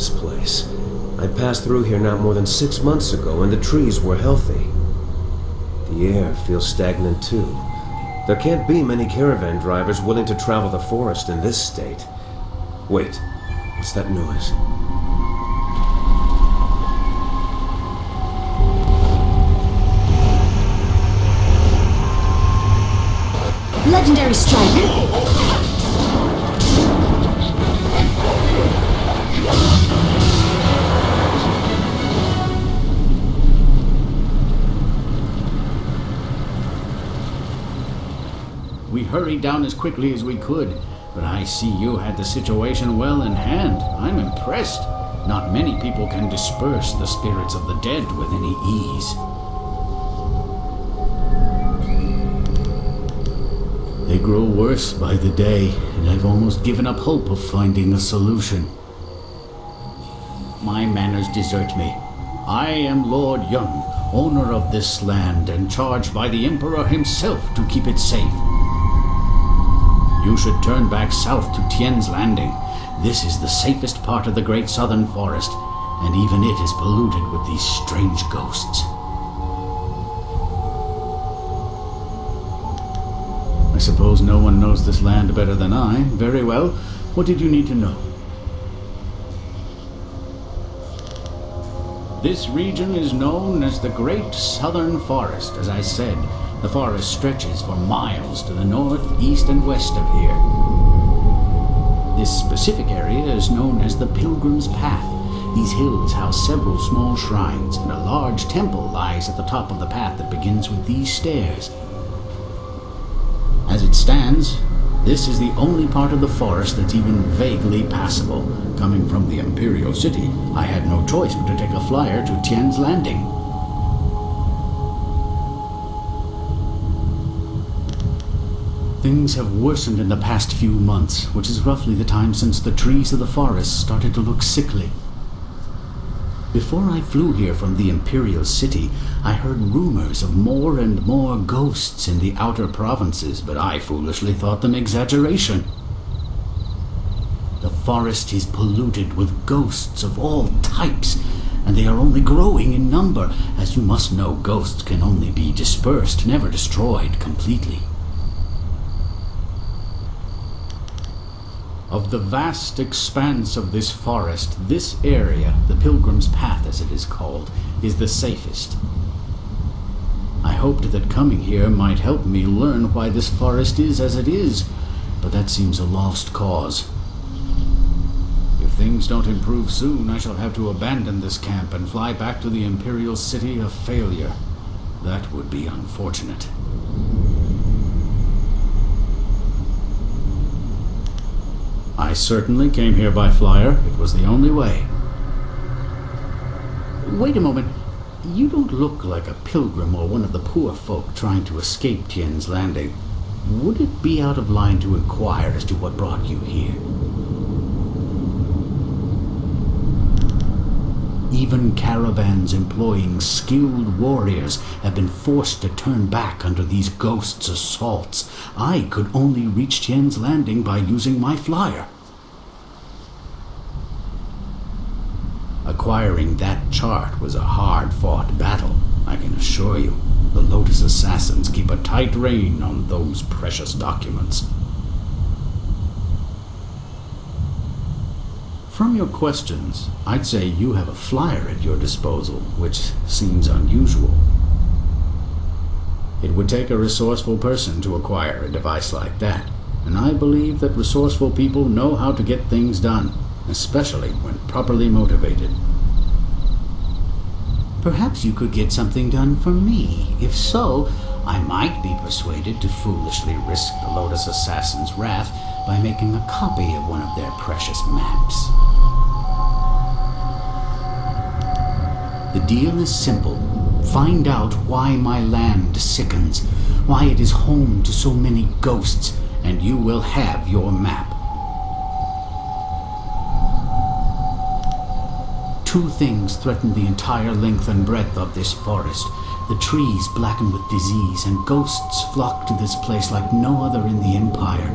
this place. I passed through here not more than 6 months ago, and the trees were healthy. The air feels stagnant too. There can't be many caravan drivers willing to travel the forest in this state. Wait, what's that noise? Legendary strike! We hurried down as quickly as we could, but I see you had the situation well in hand. I'm impressed. Not many people can disperse the spirits of the dead with any ease. They grow worse by the day, and I've almost given up hope of finding a solution. My manners desert me. I am Lord Young, owner of this land, and charged by the Emperor himself to keep it safe. You should turn back south to Tien's Landing. This is the safest part of the Great Southern Forest, and even it is polluted with these strange ghosts. I suppose no one knows this land better than I. Very well. What did you need to know? This region is known as the Great Southern Forest. As I said, the forest stretches for miles to the north, east, and west of here. This specific area is known as the Pilgrim's Path. These hills house several small shrines, and a large temple lies at the top of the path that begins with these stairs. As it stands, this is the only part of the forest that's even vaguely passable. Coming from the Imperial City, I had no choice but to take a flyer to Tien's Landing. Things have worsened in the past few months, which is roughly the time since the trees of the forest started to look sickly. Before I flew here from the Imperial City, I heard rumors of more and more ghosts in the outer provinces, but I foolishly thought them exaggeration. The forest is polluted with ghosts of all types, and they are only growing in number. As you must know, ghosts can only be dispersed, never destroyed completely. Of the vast expanse of this forest, this area, the Pilgrim's Path as it is called, is the safest. I hoped that coming here might help me learn why this forest is as it is, but that seems a lost cause. If things don't improve soon, I shall have to abandon this camp and fly back to the Imperial City a failure. That would be unfortunate. I certainly came here by flyer. It was the only way. Wait a moment. You don't look like a pilgrim or one of the poor folk trying to escape Tien's Landing. Would it be out of line to inquire as to what brought you here? Even caravans employing skilled warriors have been forced to turn back under these ghosts' assaults. I could only reach Tien's Landing by using my flyer. Acquiring that chart was a hard-fought battle, I can assure you. The Lotus Assassins keep a tight rein on those precious documents. From your questions, I'd say you have a flyer at your disposal, which seems unusual. It would take a resourceful person to acquire a device like that, and I believe that resourceful people know how to get things done, especially when properly motivated. Perhaps you could get something done for me. If so, I might be persuaded to foolishly risk the Lotus Assassin's wrath by making a copy of one of their precious maps. The deal is simple. Find out why my land sickens, why it is home to so many ghosts, and you will have your map. Two things threaten the entire length and breadth of this forest. The trees blackened with disease, and ghosts flock to this place like no other in the Empire.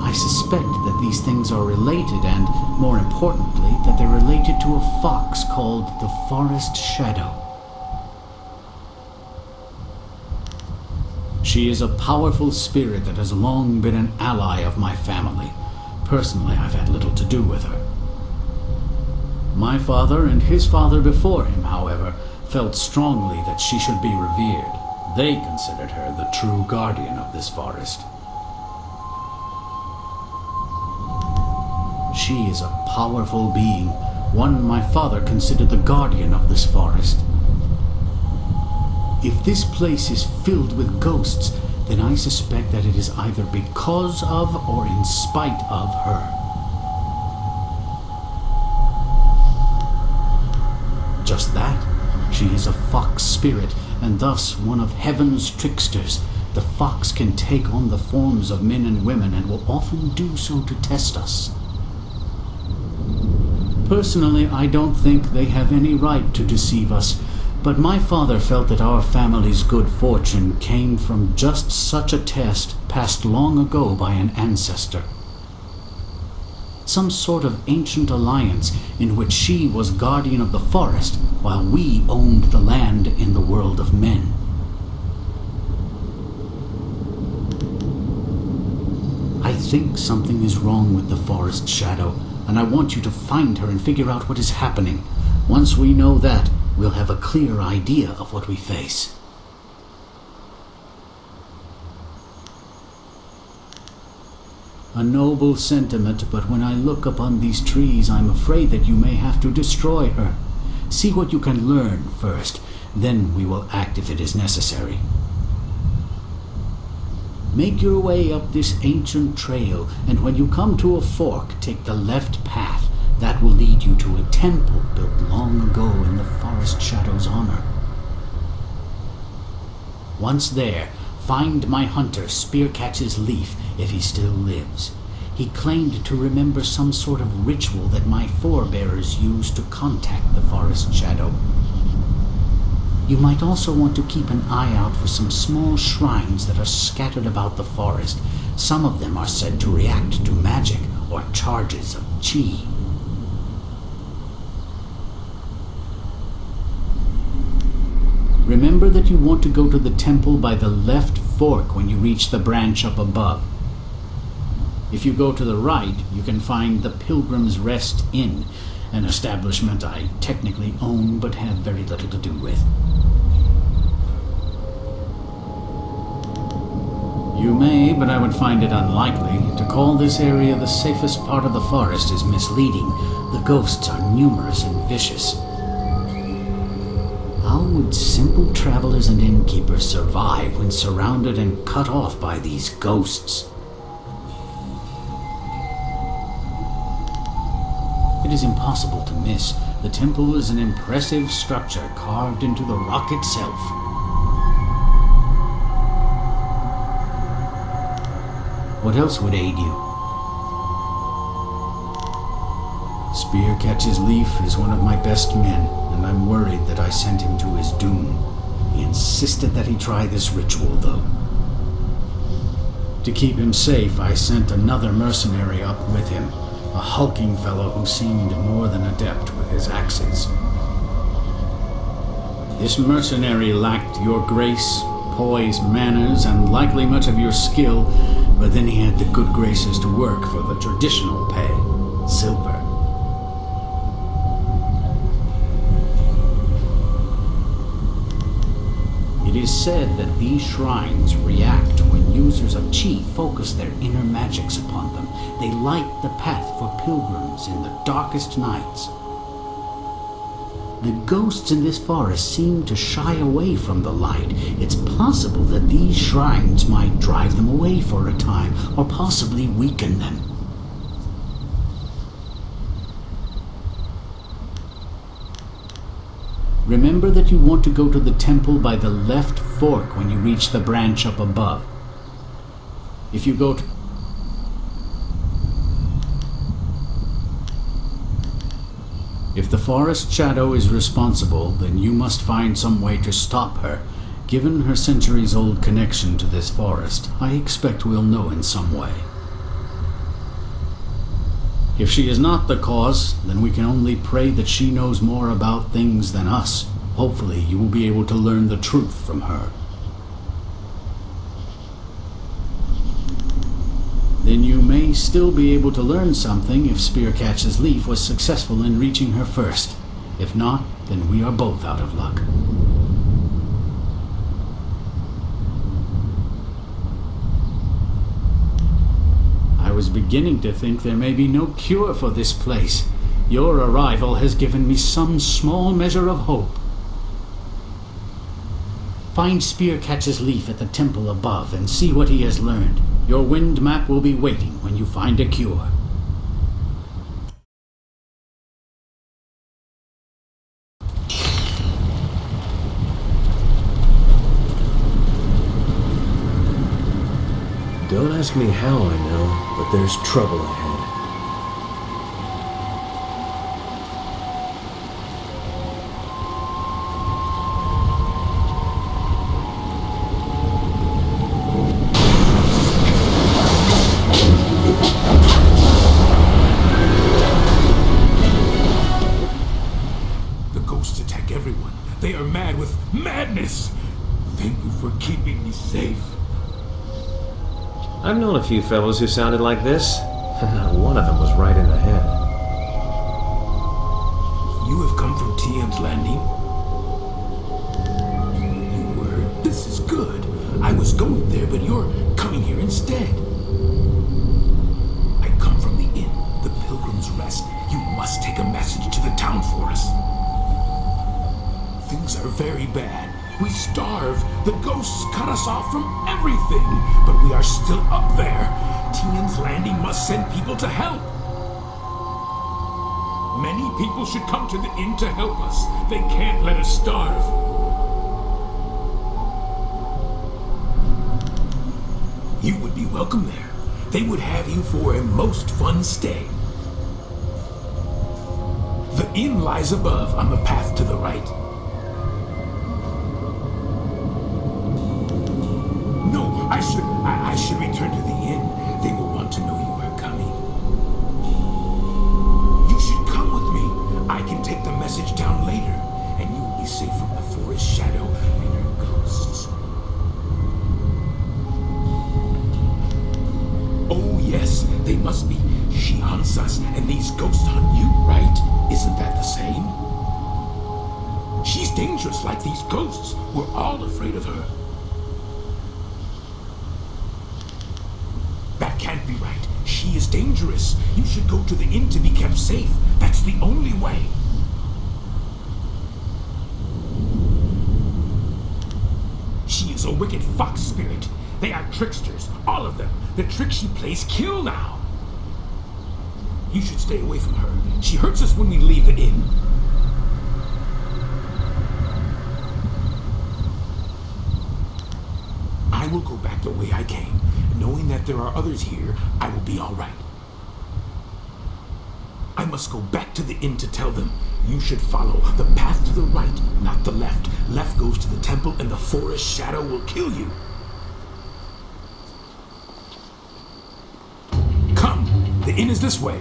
I suspect that these things are related, and More importantly, that they're related to a fox called the Forest Shadow. She is a powerful spirit that has long been an ally of my family. Personally, I've had little to do with her. My father and his father before him, however, felt strongly that she should be revered. They considered her the true guardian of this forest. She is a powerful being, one my father considered the guardian of this forest. If this place is filled with ghosts, then I suspect that it is either because of or in spite of her. Just that, she is a fox spirit, and thus one of heaven's tricksters. The fox can take on the forms of men and women, and will often do so to test us. Personally, I don't think they have any right to deceive us, but my father felt that our family's good fortune came from just such a test passed long ago by an ancestor. Some sort of ancient alliance in which she was guardian of the forest, while we owned the land in the world of men. I think something is wrong with the Forest Shadow, and I want you to find her and figure out what is happening. Once we know that, we'll have a clear idea of what we face. A noble sentiment, but when I look upon these trees, I'm afraid that you may have to destroy her. See what you can learn first, then we will act if it is necessary. Make your way up this ancient trail, and when you come to a fork, take the left path. That will lead you to a temple built long ago in the Forest Shadow's honor. Once there, find my hunter, Spearcatch's Leaf, if he still lives. He claimed to remember some sort of ritual that my forebears used to contact the Forest Shadow. You might also want to keep an eye out for some small shrines that are scattered about the forest. Some of them are said to react to magic or charges of chi. Remember that you want to go to the temple by the left fork when you reach the branch up above. If you go to the right, you can find the Pilgrim's Rest Inn, an establishment I technically own but have very little to do with. You may, but I would find it unlikely. To call this area the safest part of the forest is misleading. The ghosts are numerous and vicious. How would simple travelers and innkeepers survive when surrounded and cut off by these ghosts? It is impossible to miss. The temple is an impressive structure carved into the rock itself. What else would aid you? Spearcatch's Leaf is one of my best men, and I'm worried that I sent him to his doom. He insisted that he try this ritual, though. To keep him safe, I sent another mercenary up with him, a hulking fellow who seemed more than adept with his axes. This mercenary lacked your grace, poise, manners, and likely much of your skill, but then he had the good graces to work for the traditional pay, silver. It is said that these shrines react when users of chi focus their inner magics upon them. They light the path for pilgrims in the darkest nights. The ghosts in this forest seem to shy away from the light. It's possible that these shrines might drive them away for a time, or possibly weaken them. Remember that you want to go to the temple by the left fork when you reach the branch up above. If you go to... If the Forest Shadow is responsible, then you must find some way to stop her. Given her centuries-old connection to this forest, I expect we'll know in some way. If she is not the cause, then we can only pray that she knows more about things than us. Hopefully, you will be able to learn the truth from her. Then you may still be able to learn something if Spearcatch's Leaf was successful in reaching her first. If not, then we are both out of luck. I was beginning to think there may be no cure for this place. Your arrival has given me some small measure of hope. Find Spearcatch's Leaf at the temple above and see what he has learned. Your wind map will be waiting when you find a cure. Don't ask me how I know, but there's trouble ahead. The ghosts attack everyone. They are mad with madness. Thank you for keeping me safe. I've known a few fellows who sounded like this, and not one of them was right in the head. You have come from TM's Landing? You were. This is good. I was going there, but you're coming here instead. I come from the inn, the Pilgrim's Rest. You must take a message to the town for us. Things are very bad. We starve. The ghosts cut us off from everything. But we are still up there. TM's Landing must send people to help. Many people should come to the inn to help us. They can't let us starve. You would be welcome there. They would have you for a most fun stay. The inn lies above on the path to the right. No, I should return to the inn. They will want to know you are coming. You should come with me. I can take the message down later, and you will be safe from the forest shadow and her ghosts. Oh yes, they must be. She hunts us, and these ghosts hunt you, right? Isn't that the same? She's dangerous like these ghosts. We're all afraid of her. That can't be right. She is dangerous. You should go to the inn to be kept safe. That's the only way. She is a wicked fox spirit. They are tricksters, all of them. The tricks she plays kill now. You should stay away from her. She hurts us when we leave the inn. I will go back the way I came. Knowing that there are others here, I will be all right. I must go back to the inn to tell them. You should follow the path to the right, not the left. Left goes to the temple, and the forest shadow will kill you. Come, the inn is this way.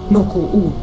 Moku'u.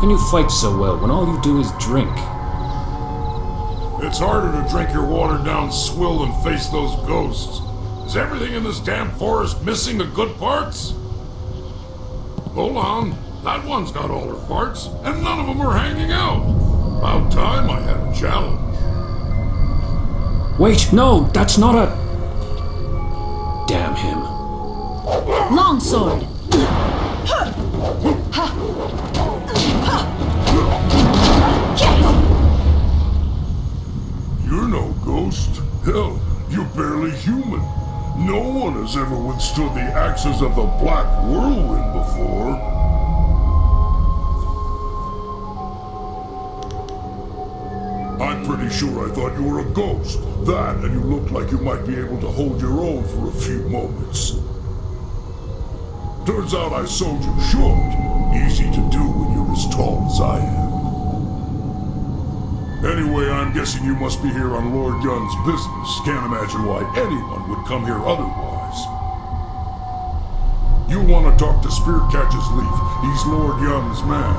can you fight so well when all you do is drink? It's harder to drink your watered-down swill than face those ghosts. Is everything in this damn forest missing the good parts? Hold on. That one's got all her parts, and none of them are hanging out. About time I had a challenge. Wait, no, that's not a... Damn him. Longsword. You're no ghost. Hell, you're barely human. No one has ever withstood the axes of the Black Whirlwind before. I'm pretty sure I thought you were a ghost. That, and you looked like you might be able to hold your own for a few moments. Turns out I sold you short. Easy to do when you're as tall as I am. Anyway, I'm guessing you must be here on Lord Yun's business. Can't imagine why anyone would come here otherwise. You want to talk to Spearcatcher's Leaf. He's Lord Yun's man.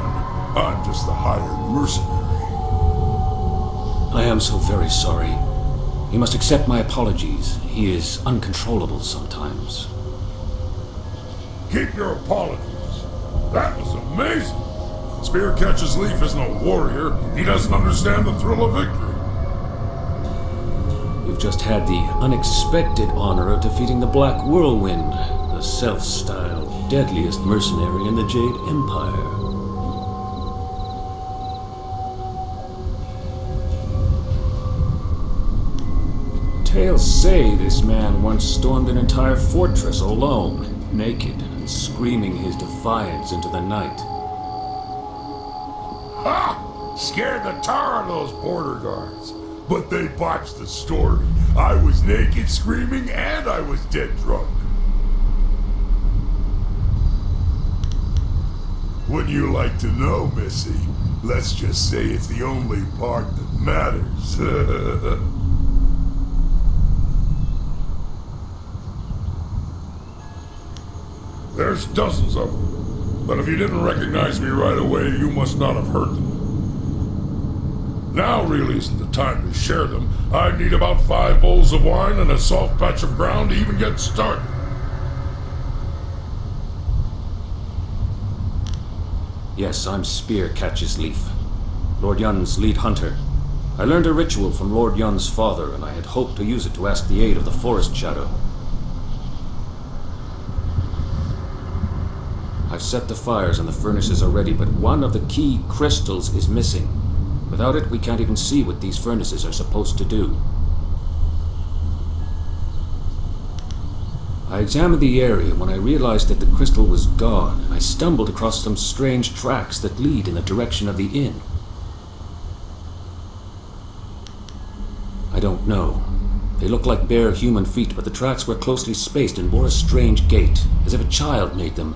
I'm just the hired mercenary. I am so very sorry. You must accept my apologies. He is uncontrollable sometimes. Keep your apologies. That was amazing. Spearcatcher's Leaf is no warrior. He doesn't understand the thrill of victory. You've just had the unexpected honor of defeating the Black Whirlwind, the self-styled deadliest mercenary in the Jade Empire. Tales say this man once stormed an entire fortress alone, naked and screaming his defiance into the night. Ha! Scared the tar of those border guards. But they botched the story. I was naked, screaming, and I was dead drunk. Wouldn't you like to know, Missy? Let's just say it's the only part that matters. There's dozens of them. But if you didn't recognize me right away, you must not have heard them. Now really isn't the time to share them. I'd need about 5 bowls of wine and a soft patch of ground to even get started. Yes, I'm Spearcatcher's Leaf, Lord Yun's lead hunter. I learned a ritual from Lord Yun's father, and I had hoped to use it to ask the aid of the Forest Shadow. I've set the fires and the furnaces are ready, but one of the key crystals is missing. Without it, we can't even see what these furnaces are supposed to do. I examined the area when I realized that the crystal was gone, and I stumbled across some strange tracks that lead in the direction of the inn. I don't know. They look like bare human feet, but the tracks were closely spaced and bore a strange gait, as if a child made them.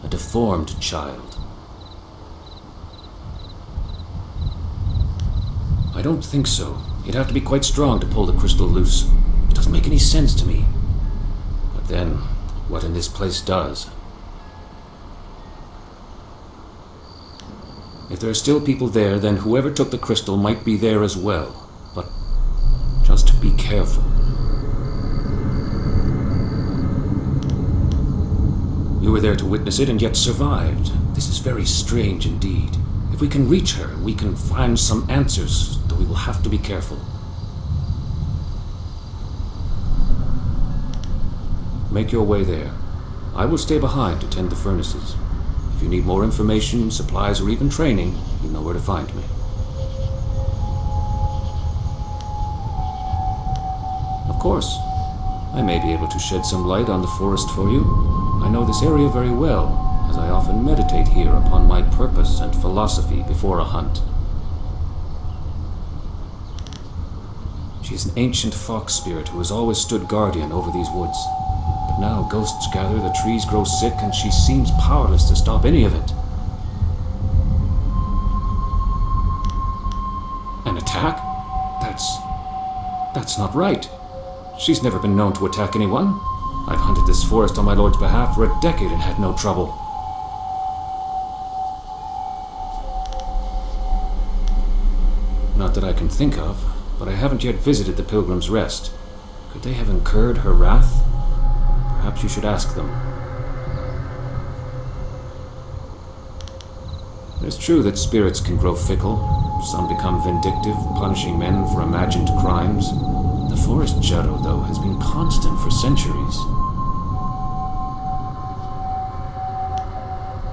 A deformed child. I don't think so. You'd have to be quite strong to pull the crystal loose. It doesn't make any sense to me. But then, what in this place does? If there are still people there, then whoever took the crystal might be there as well. But just be careful. You were there to witness it and yet survived. This is very strange indeed. If we can reach her, we can find some answers, though we will have to be careful. Make your way there. I will stay behind to tend the furnaces. If you need more information, supplies, or even training, you know where to find me. Of course, I may be able to shed some light on the forest for you. I know this area very well, as I often meditate here upon my purpose and philosophy before a hunt. She is an ancient fox spirit who has always stood guardian over these woods. But now ghosts gather, the trees grow sick, and she seems powerless to stop any of it. An attack? That's not right. She's never been known to attack anyone. I've hunted this forest on my lord's behalf for a decade and had no trouble. Not that I can think of, but I haven't yet visited the Pilgrim's Rest. Could they have incurred her wrath? Perhaps you should ask them. It's true that spirits can grow fickle. Some become vindictive, punishing men for imagined crimes. The forest shadow, though, has been constant for centuries.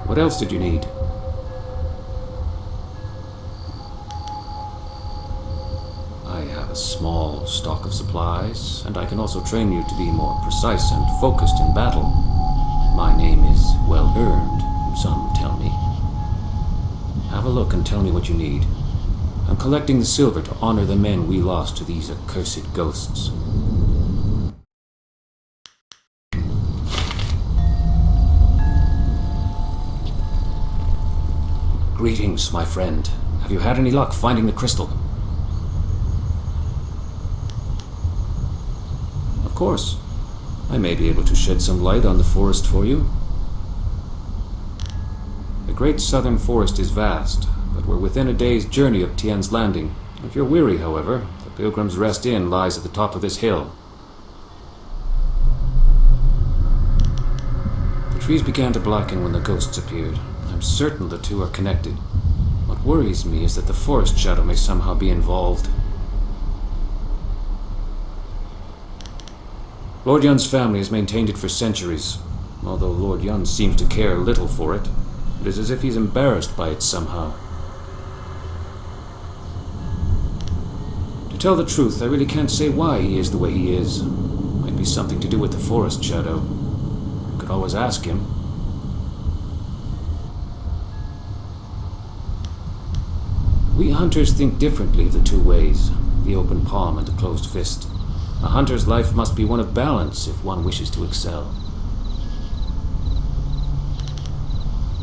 What else did you need? I have a small stock of supplies, and I can also train you to be more precise and focused in battle. My name is well earned, some tell me. Have a look and tell me what you need. I'm collecting the silver to honor the men we lost to these accursed ghosts. Greetings, my friend. Have you had any luck finding the crystal? Of course. I may be able to shed some light on the forest for you. The great southern forest is vast, but we're within a day's journey of Tien's Landing. If you're weary, however, the Pilgrim's Rest Inn lies at the top of this hill. The trees began to blacken when the ghosts appeared. I'm certain the two are connected. What worries me is that the forest shadow may somehow be involved. Lord Yun's family has maintained it for centuries. Although Lord Yun seems to care little for it, it is as if he's embarrassed by it somehow. To tell the truth, I really can't say why he is the way he is. Might be something to do with the forest shadow. You could always ask him. We hunters think differently of the two ways, the open palm and the closed fist. A hunter's life must be one of balance if one wishes to excel.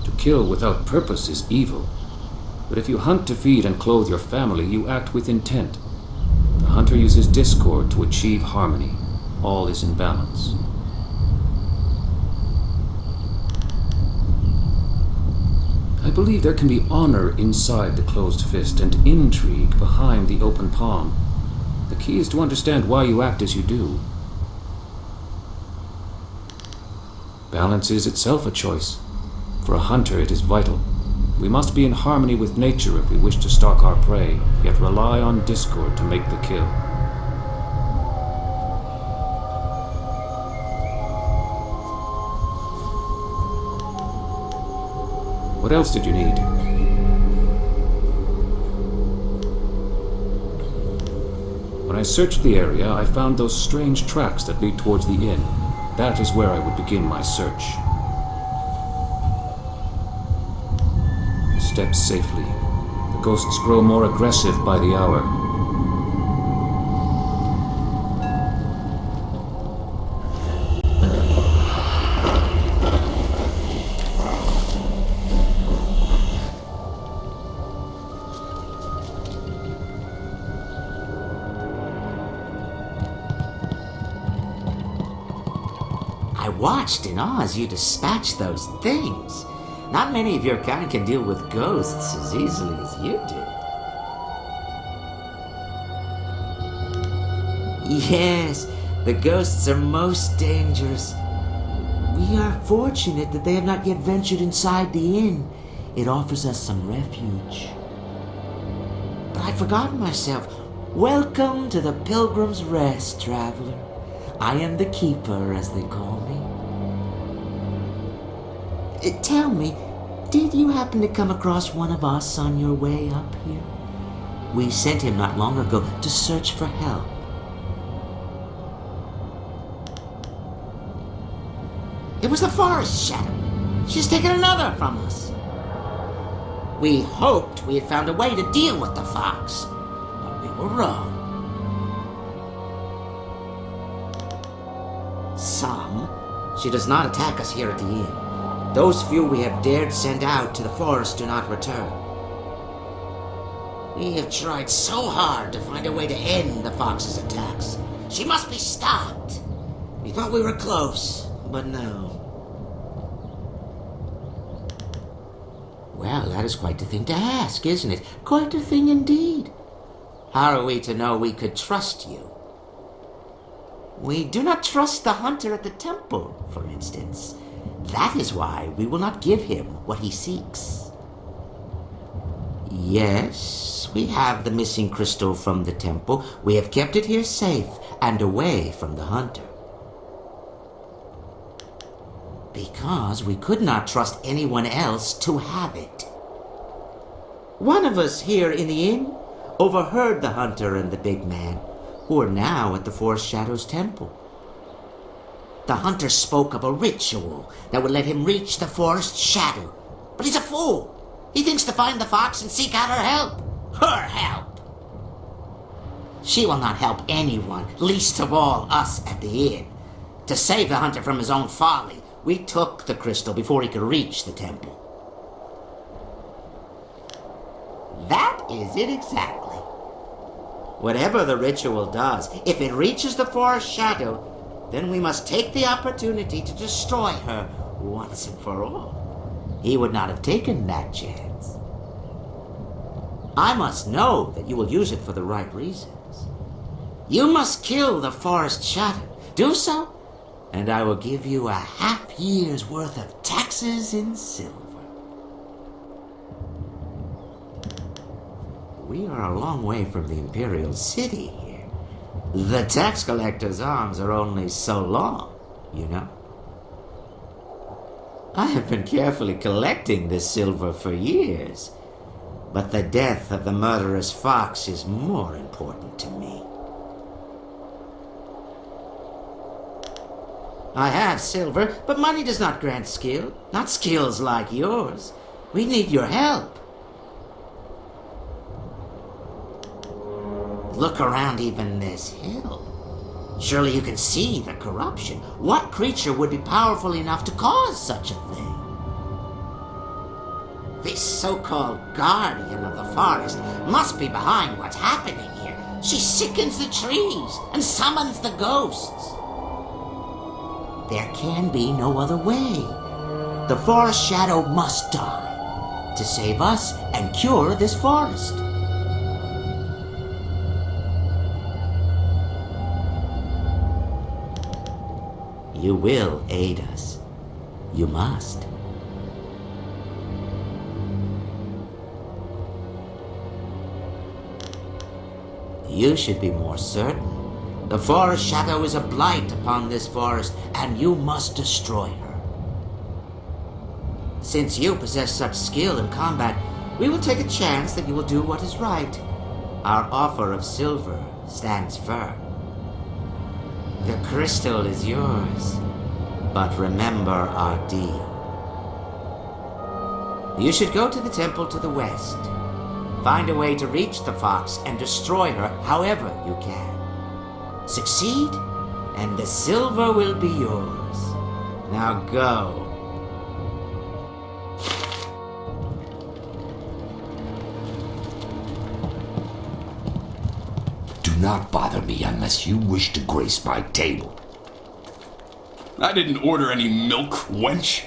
To kill without purpose is evil, but if you hunt to feed and clothe your family, you act with intent. The hunter uses discord to achieve harmony. All is in balance. I believe there can be honor inside the closed fist and intrigue behind the open palm. The key is to understand why you act as you do. Balance is itself a choice. For a hunter, it is vital. We must be in harmony with nature if we wish to stalk our prey, yet rely on discord to make the kill. What else did you need? When I searched the area, I found those strange tracks that lead towards the inn. That is where I would begin my search. Step safely. The ghosts grow more aggressive by the hour. I watched in awe as you dispatched those things. Not many of your kind can deal with ghosts as easily as you did. Yes, the ghosts are most dangerous. We are fortunate that they have not yet ventured inside the inn. It offers us some refuge. But I'd forgotten myself. Welcome to the Pilgrim's Rest, traveler. I am the keeper, as they call me. Tell me, did you happen to come across one of us on your way up here? We sent him not long ago to search for help. It was the forest shadow. She's taken another from us. We hoped we had found a way to deal with the fox, but we were wrong. She does not attack us here at the inn. Those few we have dared send out to the forest do not return. We have tried so hard to find a way to end the fox's attacks. She must be stopped. We thought we were close, but no. Well, that is quite the thing to ask, isn't it? Quite a thing indeed. How are we to know we could trust you? We do not trust the hunter at the temple, for instance. That is why we will not give him what he seeks. Yes, we have the missing crystal from the temple. We have kept it here safe and away from the hunter. Because we could not trust anyone else to have it. One of us here in the inn overheard the hunter and the big man, who are now at the Forest Shadows temple. The hunter spoke of a ritual that would let him reach the Forest Shadow. But he's a fool. He thinks to find the fox and seek out her help. Her help! She will not help anyone, least of all us at the inn. To save the hunter from his own folly, we took the crystal before he could reach the temple. That is it exactly. Whatever the ritual does, if it reaches the Forest Shadow, then we must take the opportunity to destroy her once and for all. He would not have taken that chance. I must know that you will use it for the right reasons. You must kill the Forest Shadow. Do so, and I will give you a half year's worth of taxes in silver. We are a long way from the Imperial City here. The tax collector's arms are only so long, you know. I have been carefully collecting this silver for years, but the death of the murderous fox is more important to me. I have silver, but money does not grant skill, not skills like yours. We need your help. Look around even this hill. Surely you can see the corruption. What creature would be powerful enough to cause such a thing? This so-called guardian of the forest must be behind what's happening here. She sickens the trees and summons the ghosts. There can be no other way. The Forest Shadow must die to save us and cure this forest. You will aid us. You must. You should be more certain. The Forest Shadow is a blight upon this forest, and you must destroy her. Since you possess such skill in combat, we will take a chance that you will do what is right. Our offer of silver stands firm. The crystal is yours, but remember our deal. You should go to the temple to the west. Find a way to reach the fox and destroy her however you can. Succeed, and the silver will be yours. Now go. Do not bother me unless you wish to grace my table. I didn't order any milk, wench.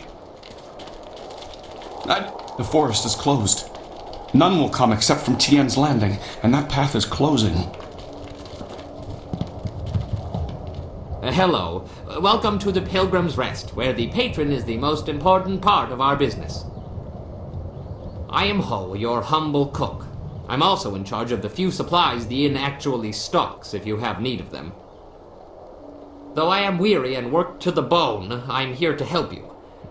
The forest is closed. None will come except from Tien's Landing, and that path is closing. Hello. Welcome to the Pilgrim's Rest, where the patron is the most important part of our business. I am Ho, your humble cook. I'm also in charge of the few supplies the inn actually stocks, if you have need of them. Though I am weary and worked to the bone, I'm here to help you.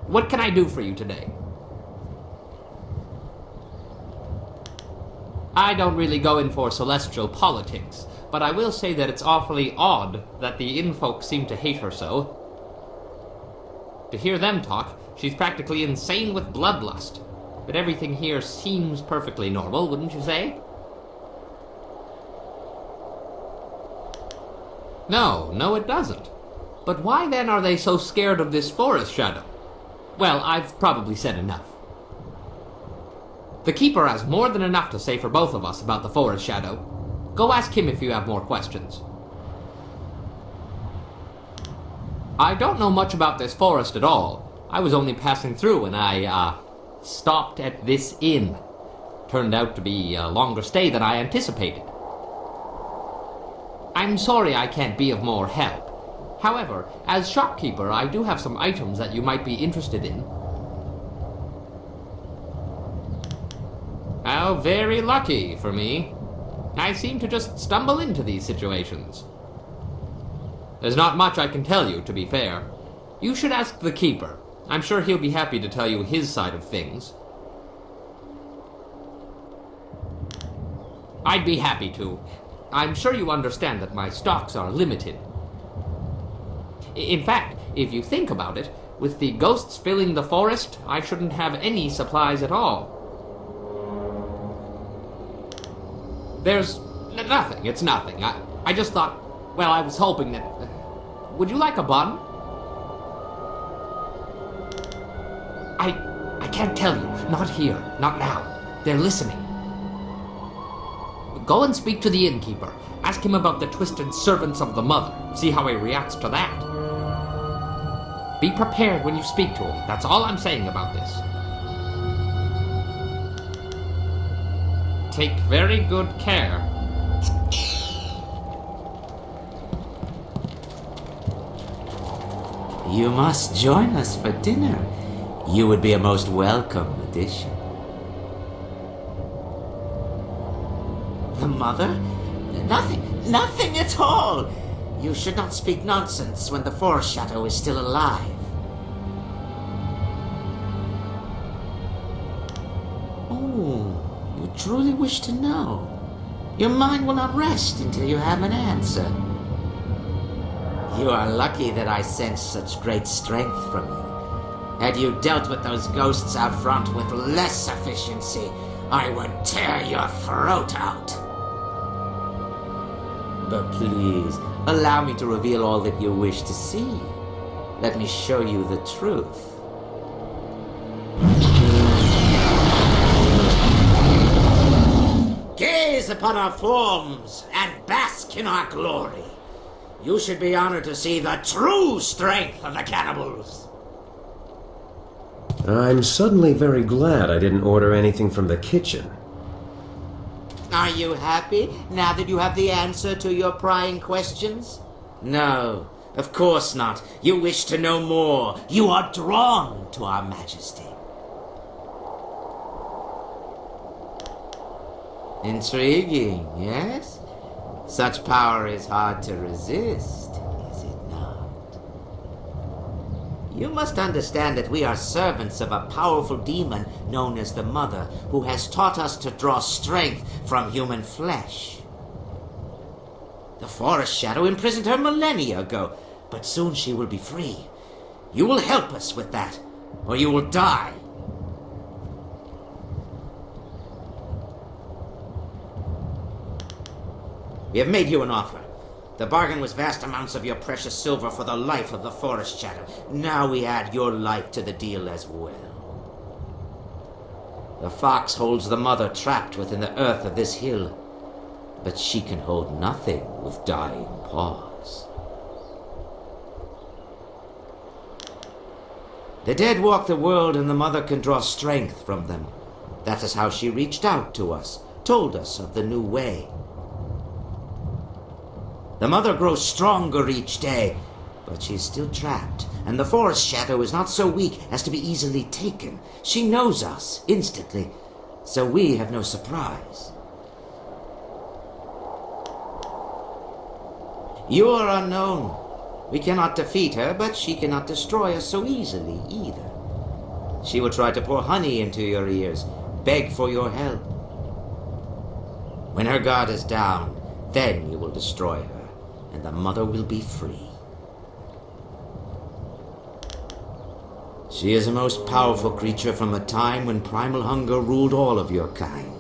What can I do for you today? I don't really go in for celestial politics, but I will say that it's awfully odd that the inn folk seem to hate her so. To hear them talk, she's practically insane with bloodlust. But everything here seems perfectly normal, wouldn't you say? No, it doesn't. But why then are they so scared of this Forest Shadow? Well, I've probably said enough. The Keeper has more than enough to say for both of us about the Forest Shadow. Go ask him if you have more questions. I don't know much about this forest at all. I was only passing through and I, stopped at this inn. Turned out to be a longer stay than I anticipated. I'm sorry I can't be of more help. However, as shopkeeper, I do have some items that you might be interested in. How very lucky for me. I seem to just stumble into these situations. There's not much I can tell you, to be fair. You should ask the keeper. I'm sure he'll be happy to tell you his side of things. I'd be happy to. I'm sure you understand that my stocks are limited. In fact, if you think about it, with the ghosts filling the forest, I shouldn't have any supplies at all. There's nothing, it's nothing. I just thought, well, I was hoping that... would you like a bun? I can't tell you. Not here. Not now. They're listening. Go and speak to the innkeeper. Ask him about the twisted servants of the mother. See how he reacts to that. Be prepared when you speak to him. That's all I'm saying about this. Take very good care. You must join us for dinner. You would be a most welcome addition. The mother? Nothing at all. You should not speak nonsense when the Forest Shadow is still alive. Oh, you truly wish to know. Your mind will not rest until you have an answer. You are lucky that I sense such great strength from you. Had you dealt with those ghosts out front with less efficiency, I would tear your throat out. But please, allow me to reveal all that you wish to see. Let me show you the truth. Gaze upon our forms and bask in our glory. You should be honored to see the true strength of the cannibals. I'm suddenly very glad I didn't order anything from the kitchen. Are you happy now that you have the answer to your prying questions? No, of course not. You wish to know more. You are drawn to our majesty. Intriguing, yes? Such power is hard to resist, is it not? You must understand that we are servants of a powerful demon known as the Mother, who has taught us to draw strength from human flesh. The Forest Shadow imprisoned her millennia ago, but soon she will be free. You will help us with that, or you will die. We have made you an offer. The bargain was vast amounts of your precious silver for the life of the Forest Shadow. Now we add your life to the deal as well. The fox holds the mother trapped within the earth of this hill, but she can hold nothing with dying paws. The dead walk the world, and the mother can draw strength from them. That is how she reached out to us, told us of the new way. The mother grows stronger each day, but she's still trapped, and the Forest Shadow is not so weak as to be easily taken. She knows us instantly, so we have no surprise. You are unknown. We cannot defeat her, but she cannot destroy us so easily either. She will try to pour honey into your ears, beg for your help. When her guard is down, then you will destroy her, and the mother will be free. She is a most powerful creature from a time when primal hunger ruled all of your kind.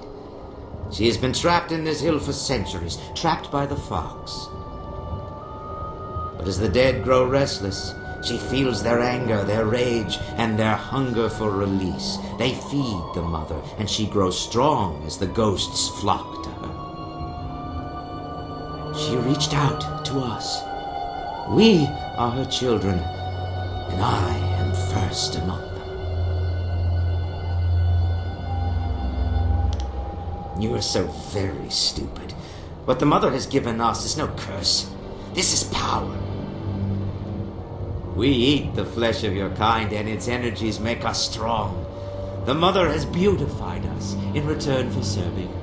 She has been trapped in this hill for centuries, trapped by the fox. But as the dead grow restless, she feels their anger, their rage, and their hunger for release. They feed the mother, and she grows strong as the ghosts flock to her. She reached out to us. We are her children, and I am first among them. You are so very stupid. What the Mother has given us is no curse. This is power. We eat the flesh of your kind, and its energies make us strong. The Mother has beautified us in return for serving her.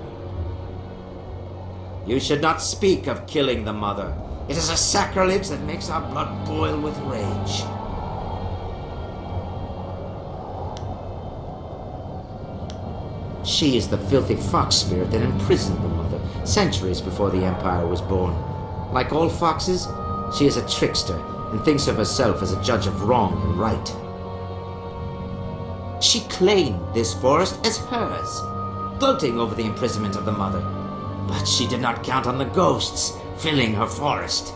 You should not speak of killing the Mother. It is a sacrilege that makes our blood boil with rage. She is the filthy fox spirit that imprisoned the Mother centuries before the Empire was born. Like all foxes, she is a trickster and thinks of herself as a judge of wrong and right. She claimed this forest as hers, gloating over the imprisonment of the Mother. But she did not count on the ghosts filling her forest.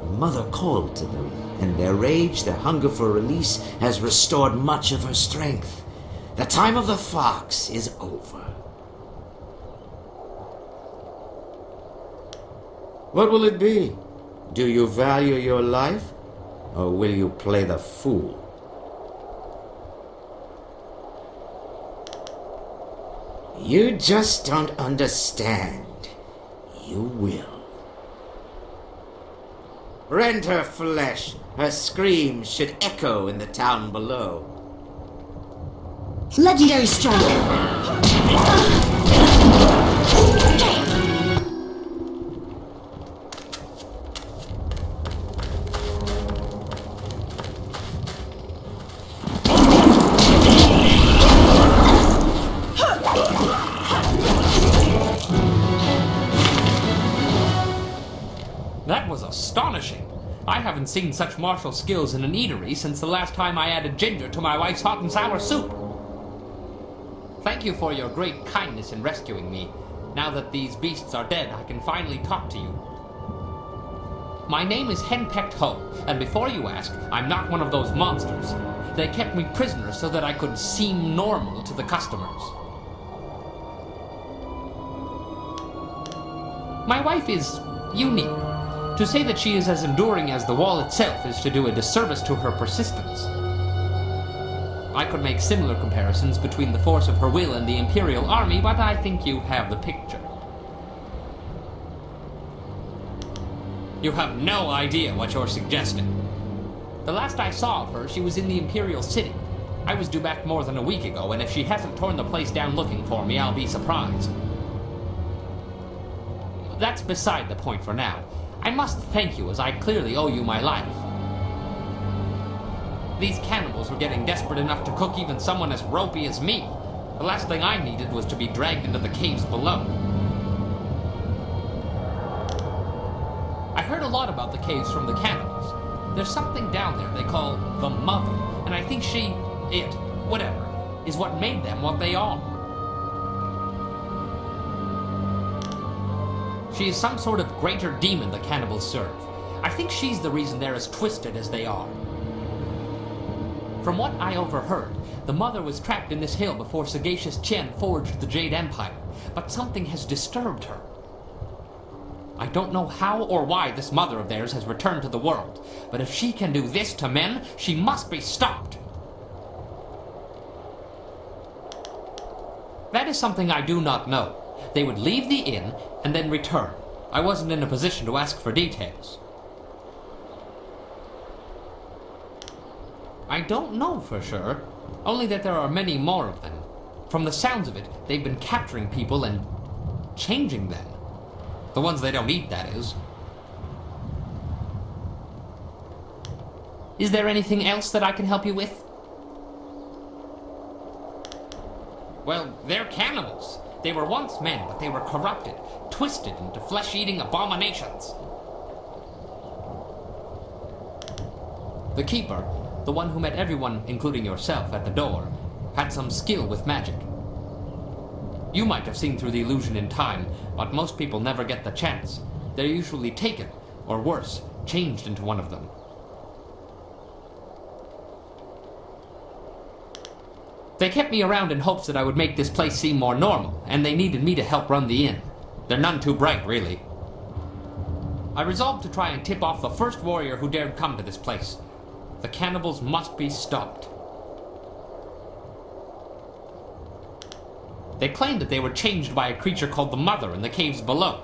The Mother called to them, and their rage, their hunger for release, has restored much of her strength. The time of the fox is over. What will it be? Do you value your life, or will you play the fool? You just don't understand. You will. Rend her flesh. Her screams should echo in the town below. Legendary strike. That was astonishing. I haven't seen such martial skills in an eatery since the last time I added ginger to my wife's hot and sour soup. Thank you for your great kindness in rescuing me. Now that these beasts are dead, I can finally talk to you. My name is Henpecked Ho, and before you ask, I'm not one of those monsters. They kept me prisoner so that I could seem normal to the customers. My wife is unique. To say that she is as enduring as the wall itself is to do a disservice to her persistence. I could make similar comparisons between the force of her will and the Imperial Army, but I think you have the picture. You have no idea what you're suggesting. The last I saw of her, she was in the Imperial City. I was due back more than a week ago, and if she hasn't torn the place down looking for me, I'll be surprised. That's beside the point for now. I must thank you, as I clearly owe you my life. These cannibals were getting desperate enough to cook even someone as ropey as me. The last thing I needed was to be dragged into the caves below. I heard a lot about the caves from the cannibals. There's something down there they call the Mother, and I think whatever, is what made them what they are. She is some sort of greater demon the cannibals serve. I think she's the reason they're as twisted as they are. From what I overheard, the Mother was trapped in this hill before Sagacious Chen forged the Jade Empire, but something has disturbed her. I don't know how or why this Mother of theirs has returned to the world, but if she can do this to men, she must be stopped. That is something I do not know. They would leave the inn and then return. I wasn't in a position to ask for details. I don't know for sure, only that there are many more of them. From the sounds of it, they've been capturing people and changing them. The ones they don't eat, that is. Is there anything else that I can help you with? Well, they're cannibals. They were once men, but they were corrupted, twisted into flesh-eating abominations. The Keeper, the one who met everyone, including yourself, at the door, had some skill with magic. You might have seen through the illusion in time, but most people never get the chance. They're usually taken, or worse, changed into one of them. They kept me around in hopes that I would make this place seem more normal, and they needed me to help run the inn. They're none too bright, really. I resolved to try and tip off the first warrior who dared come to this place. The cannibals must be stopped. They claimed that they were changed by a creature called the Mother in the caves below.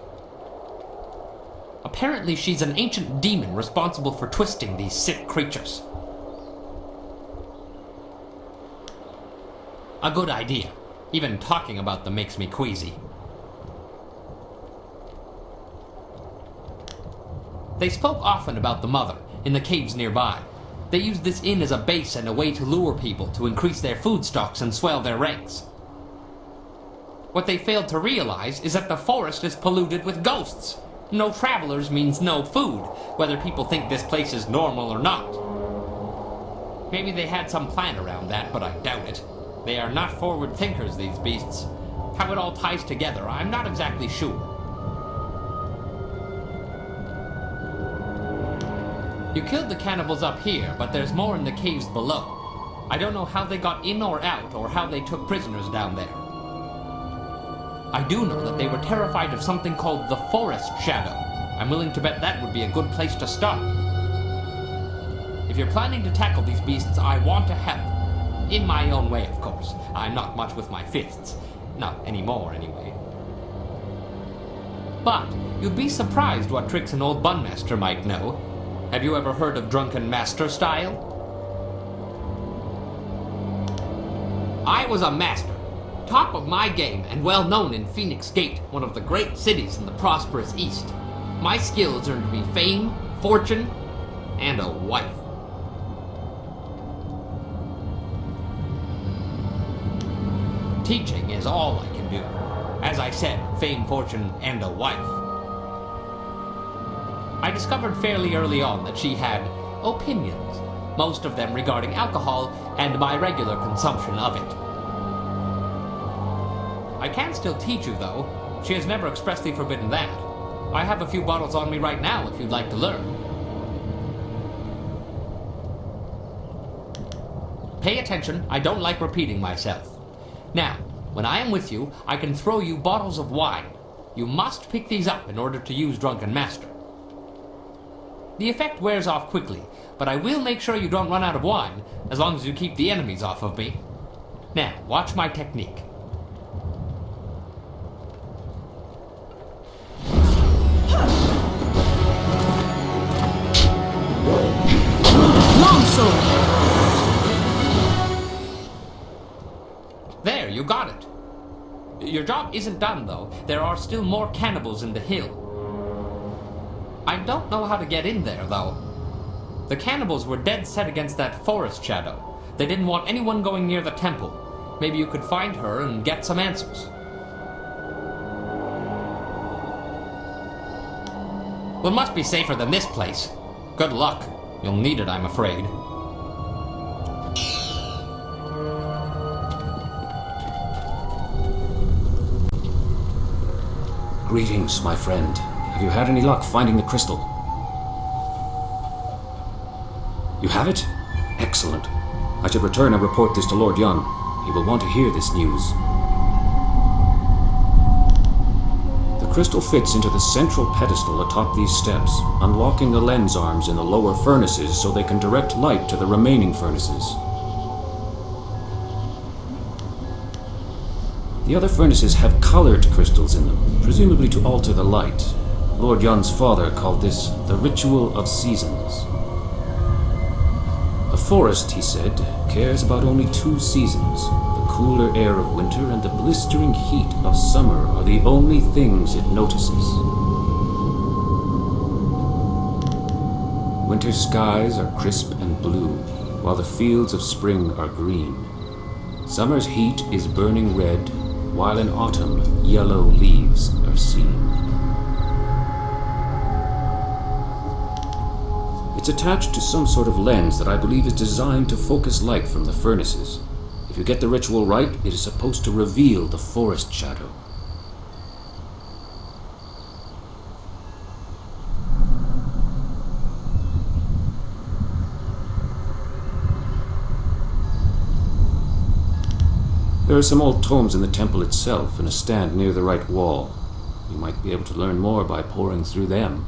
Apparently, she's an ancient demon responsible for twisting these sick creatures. A good idea. Even talking about them makes me queasy. They spoke often about the Mother in the caves nearby. They used this inn as a base and a way to lure people to increase their food stocks and swell their ranks. What they failed to realize is that the forest is polluted with ghosts. No travelers means no food, whether people think this place is normal or not. Maybe they had some plan around that, but I doubt it. They are not forward thinkers, these beasts. How it all ties together, I'm not exactly sure. You killed the cannibals up here, but there's more in the caves below. I don't know how they got in or out, or how they took prisoners down there. I do know that they were terrified of something called the Forest Shadow. I'm willing to bet that would be a good place to start. If you're planning to tackle these beasts, I want to help. In my own way, of course. I'm not much with my fists. Not anymore, anyway. But you'd be surprised what tricks an old Bunmaster might know. Have you ever heard of Drunken Master style? I was a master. Top of my game and well known in Phoenix Gate, one of the great cities in the prosperous East. My skills earned me fame, fortune, and a wife. Teaching is all I can do. As I said, fame, fortune, and a wife. I discovered fairly early on that she had opinions, most of them regarding alcohol and my regular consumption of it. I can still teach you, though. She has never expressly forbidden that. I have a few bottles on me right now if you'd like to learn. Pay attention, I don't like repeating myself. Now, when I am with you, I can throw you bottles of wine. You must pick these up in order to use Drunken Master. The effect wears off quickly, but I will make sure you don't run out of wine, as long as you keep the enemies off of me. Now, watch my technique. Longsword! There, you got it. Your job isn't done, though. There are still more cannibals in the hill. I don't know how to get in there, though. The cannibals were dead set against that Forest Shadow. They didn't want anyone going near the temple. Maybe you could find her and get some answers. Well, it must be safer than this place. Good luck. You'll need it, I'm afraid. Greetings, my friend. Have you had any luck finding the crystal? You have it? Excellent. I should return and report this to Lord Yun. He will want to hear this news. The crystal fits into the central pedestal atop these steps, unlocking the lens arms in the lower furnaces so they can direct light to the remaining furnaces. The other furnaces have colored crystals in them, presumably to alter the light. Lord Yun's father called this the Ritual of Seasons. The forest, he said, cares about only 2 seasons. The cooler air of winter and the blistering heat of summer are the only things it notices. Winter skies are crisp and blue, while the fields of spring are green. Summer's heat is burning red, while in autumn yellow leaves are seen. It's attached to some sort of lens that I believe is designed to focus light from the furnaces. If you get the ritual right, it is supposed to reveal the Forest Shadow. There are some old tomes in the temple itself and a stand near the right wall. You might be able to learn more by poring through them.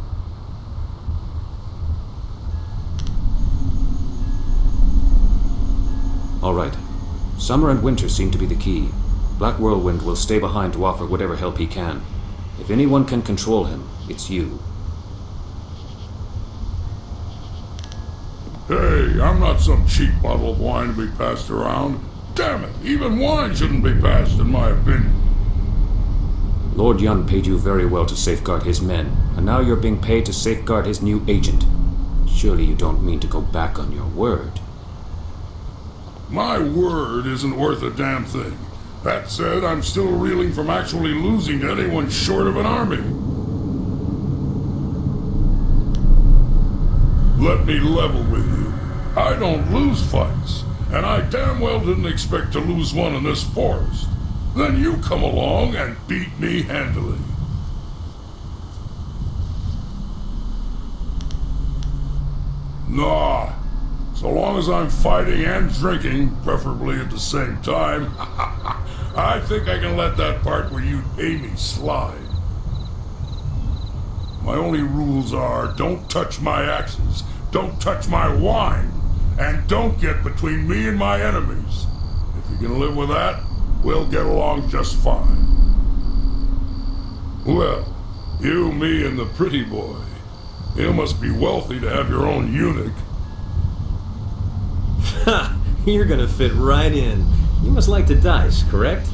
All right. Summer and winter seem to be the key. Black Whirlwind will stay behind to offer whatever help he can. If anyone can control him, it's you. Hey, I'm not some cheap bottle of wine to be passed around. Damn it, even wine shouldn't be passed, in my opinion. Lord Yun paid you very well to safeguard his men, and now you're being paid to safeguard his new agent. Surely you don't mean to go back on your word. My word isn't worth a damn thing. That said, I'm still reeling from actually losing to anyone short of an army. Let me level with you. I don't lose fights, and I damn well didn't expect to lose one in this forest. Then you come along and beat me handily. Nah. So long as I'm fighting and drinking, preferably at the same time, I think I can let that part where you pay me slide. My only rules are, don't touch my axes, don't touch my wine, and don't get between me and my enemies. If you can live with that, we'll get along just fine. Well, you, me, and the pretty boy. You must be wealthy to have your own eunuch. Ha! You're gonna fit right in. You must like to dice, correct?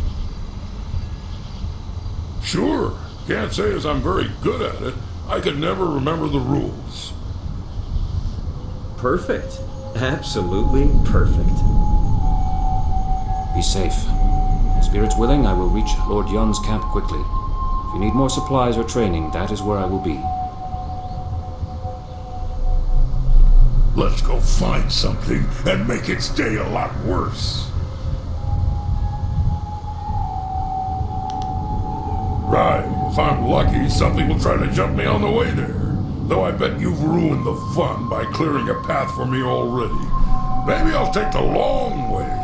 Sure. Can't say as I'm very good at it. I could never remember the rules. Perfect. Absolutely perfect. Be safe. Spirits willing, I will reach Lord Yun's camp quickly. If you need more supplies or training, that is where I will be. Let's go find something and make its day a lot worse. Right. If I'm lucky, something will try to jump me on the way there. Though I bet you've ruined the fun by clearing a path for me already. Maybe I'll take the long way.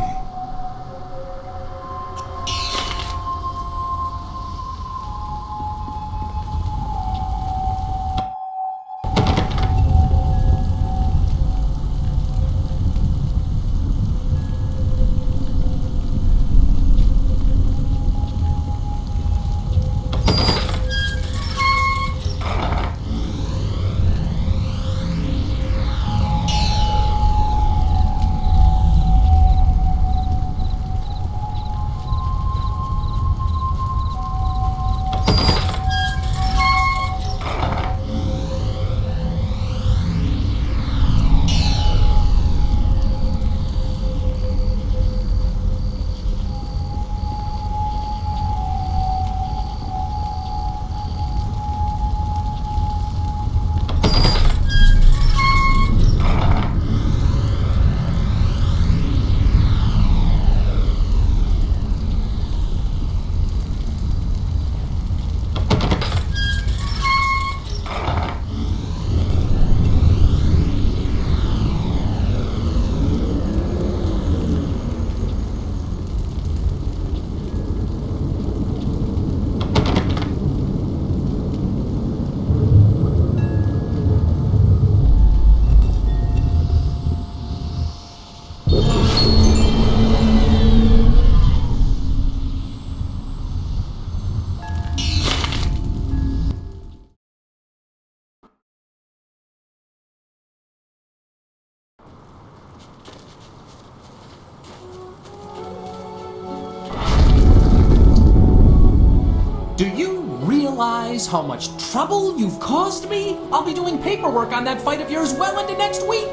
Do you realize how much trouble you've caused me? I'll be doing paperwork on that fight of yours well into next week.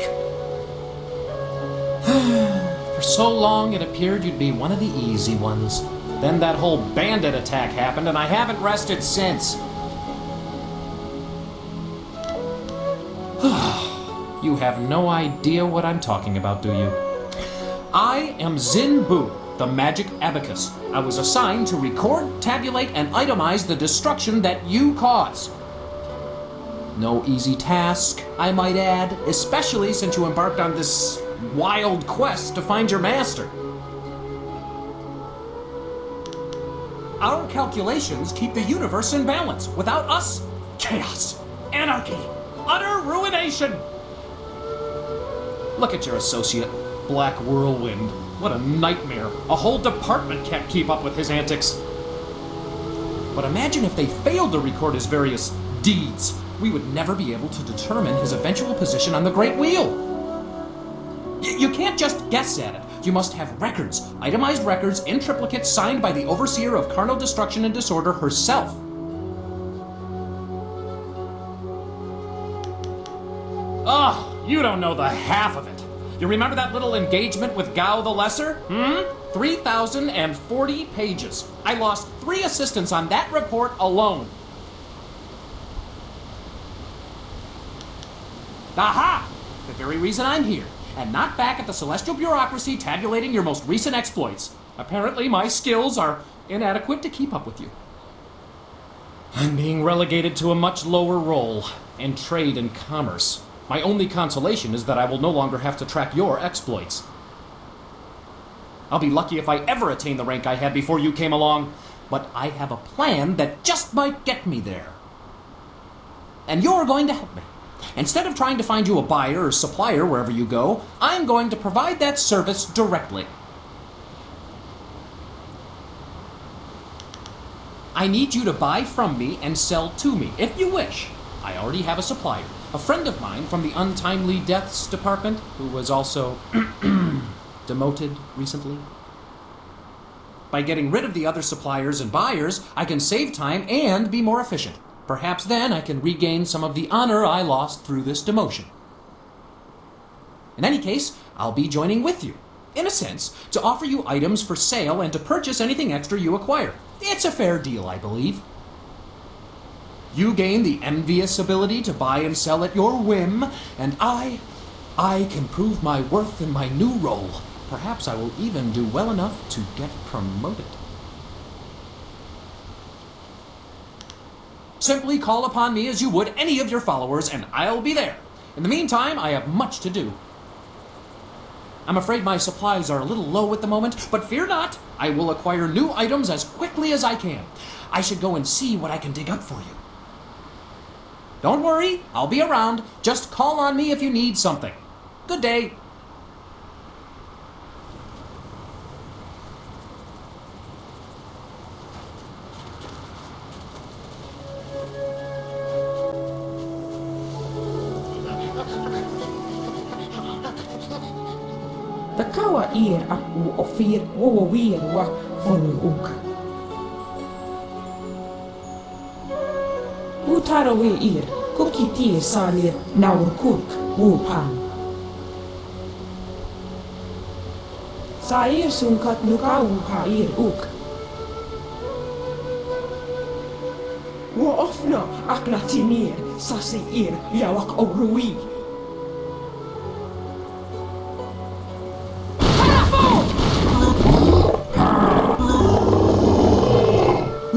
For so long, it appeared you'd be one of the easy ones. Then that whole bandit attack happened, and I haven't rested since. You have no idea what I'm talking about, do you? I am Zin Bu, the Magic Abacus. I was assigned to record, tabulate, and itemize the destruction that you cause. No easy task, I might add, especially since you embarked on this wild quest to find your master. Our calculations keep the universe in balance. Without us, chaos, anarchy, utter ruination. Look at your associate, Black Whirlwind. What a nightmare. A whole department can't keep up with his antics. But imagine if they failed to record his various deeds. We would never be able to determine his eventual position on the Great Wheel. You can't just guess at it. You must have records, itemized records in triplicate signed by the Overseer of Carnal Destruction and Disorder herself. Oh, you don't know the half of it. You remember that little engagement with Gao the Lesser? 3,040 pages. I lost 3 assistants on that report alone. Aha! The very reason I'm here, and not back at the Celestial Bureaucracy tabulating your most recent exploits. Apparently my skills are inadequate to keep up with you. I'm being relegated to a much lower role in trade and commerce. My only consolation is that I will no longer have to track your exploits. I'll be lucky if I ever attain the rank I had before you came along, but I have a plan that just might get me there. And you're going to help me. Instead of trying to find you a buyer or supplier wherever you go, I'm going to provide that service directly. I need you to buy from me and sell to me, if you wish. I already have a supplier, a friend of mine from the Untimely Deaths Department, who was also demoted recently. By getting rid of the other suppliers and buyers, I can save time and be more efficient. Perhaps then I can regain some of the honor I lost through this demotion. In any case, I'll be joining with you, in a sense, to offer you items for sale and to purchase anything extra you acquire. It's a fair deal, I believe. You gain the envious ability to buy and sell at your whim, and I can prove my worth in my new role. Perhaps I will even do well enough to get promoted. Simply call upon me as you would any of your followers, and I'll be there. In the meantime, I have much to do. I'm afraid my supplies are a little low at the moment, but fear not. I will acquire new items as quickly as I can. I should go and see what I can dig up for you. Don't worry, I'll be around. Just call on me if you need something. Good day. Takawa ir aku ofir wawawir wa fonu uka. Utarawe ir kukitie salir naur kurk wupan. Sair sungkat nukau ir uk. Wa ofna aklatinir sasi ir yawak orui.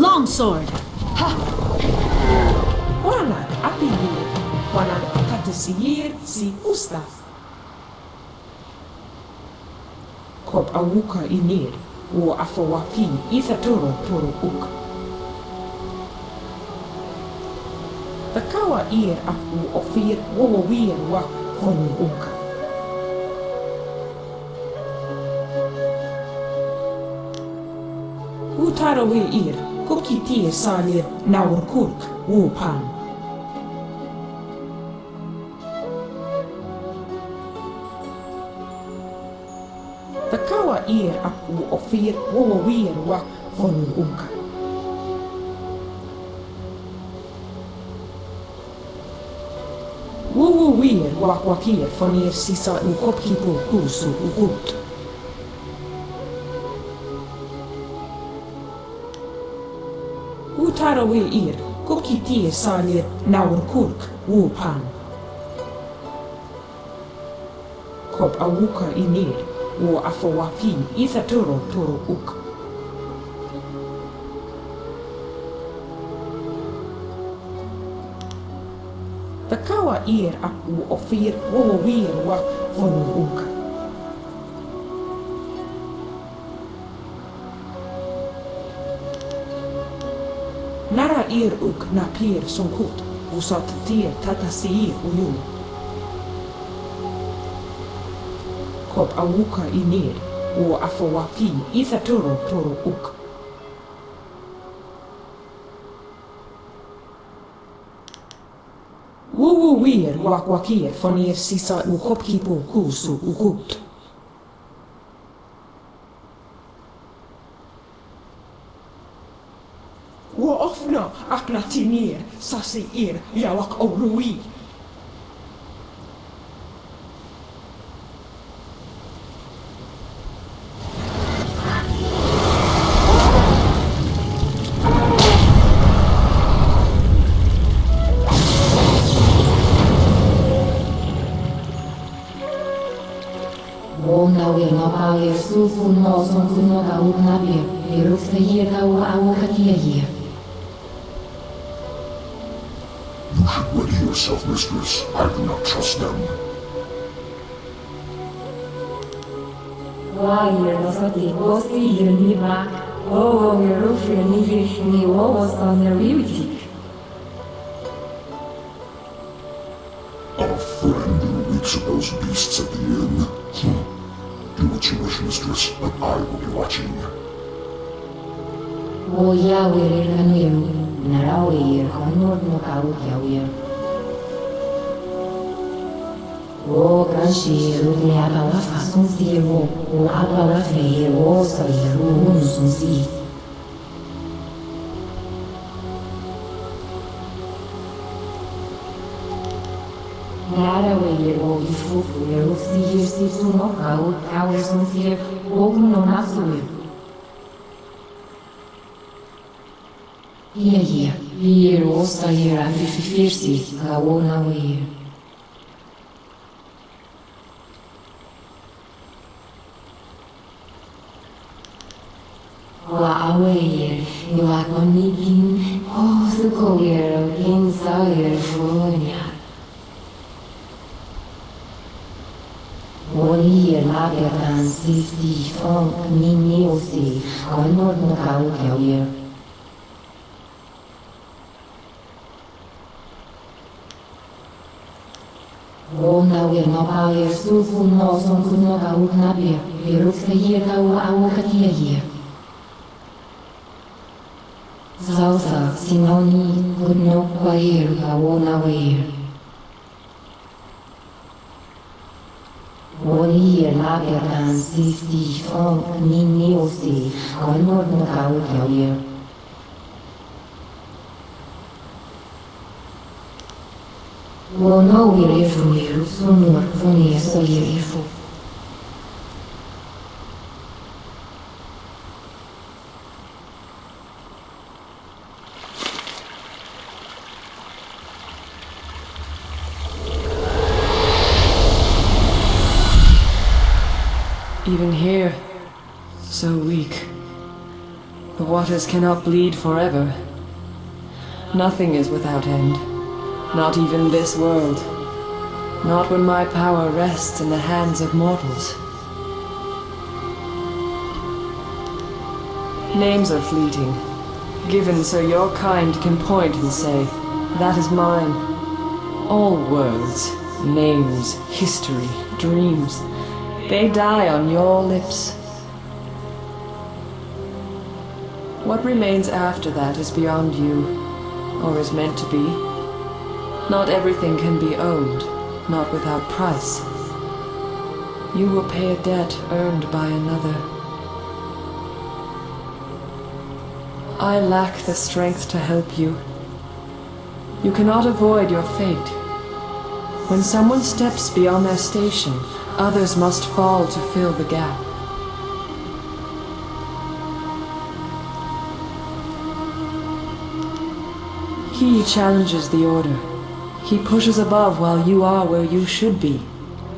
Longsword! Ha! Wanad apigir, wanad katasir si usta. Kop awuka inir, wo afawapi ithatoro toro uk. Takawa ir aku ofir wawawir wa fonu uka. Utarawe ir, kukitie salir naur kurk wupan. Takawa ir aku ofir wawawir wa fonu uka. Wawawir wa wakir fonir sisa ukopkipo kusu ukut. Utarawe ir, kukitie salir naur kurk wupan. Kop awuka inir, wo afawapi ithatoro toro uk. Takawa ir aku ofir wawawir wa fonu uka. Nara ir uk na pir sunkut, usat tir tatasir uyun. Kop awuka inir, o afowapi ithatoro toro uk. Wuwuwir wakwakir fonir sisa ukopkipo kusu ukut. Wo ofna aknatinir sasi ir yawak orui. Nawir no power sufu no son kuno ka nabir. Iruk se hier ka awu katia hier. You should ready yourself, mistress. I do not trust them. Wire no sati gosi hier ni bak. Oh, iruk ni was on the beauty. Our friend who weeps at those beasts at the inn. Do what you wish, mistress, but I will be watching. O yawir kanuiru. Narawir konor no kau yawir. O kanshi rudne abawa fason siro. O abawa feir o sairu unsun si. Narawir o ifufu iru sihir sisu no kau kawir sun sir. O no nasuir. Hier osta hier aan de verveersie, gewoon nou hier. Wauw hier, nu had nog niet in, zo ko weer ook in zou voor ja. Hier laat je dan die van niet osi, kan nooit nog ook hier. Nawir no power sufu no son kuno ka nabir. Iruk se hier ka awu katia hier. Zausa sinoni kuno kwa hier ka nawir. Hier laat je dan die van niet osi, kan nooit nog ook hier. No wir efuir sunur funir soir efu. Even here, so weak. The waters cannot bleed forever. Nothing is without end. Not even this world. Not when my power rests in the hands of mortals. Names are fleeting, given so your kind can point and say, that is mine. All words, names, history, dreams, they die on your lips. What remains after that is beyond you, or is meant to be. Not everything can be owned, not without price. You will pay a debt earned by another. I lack the strength to help you. You cannot avoid your fate. When someone steps beyond their station, others must fall to fill the gap. He challenges the order. He pushes above while you are where you should be,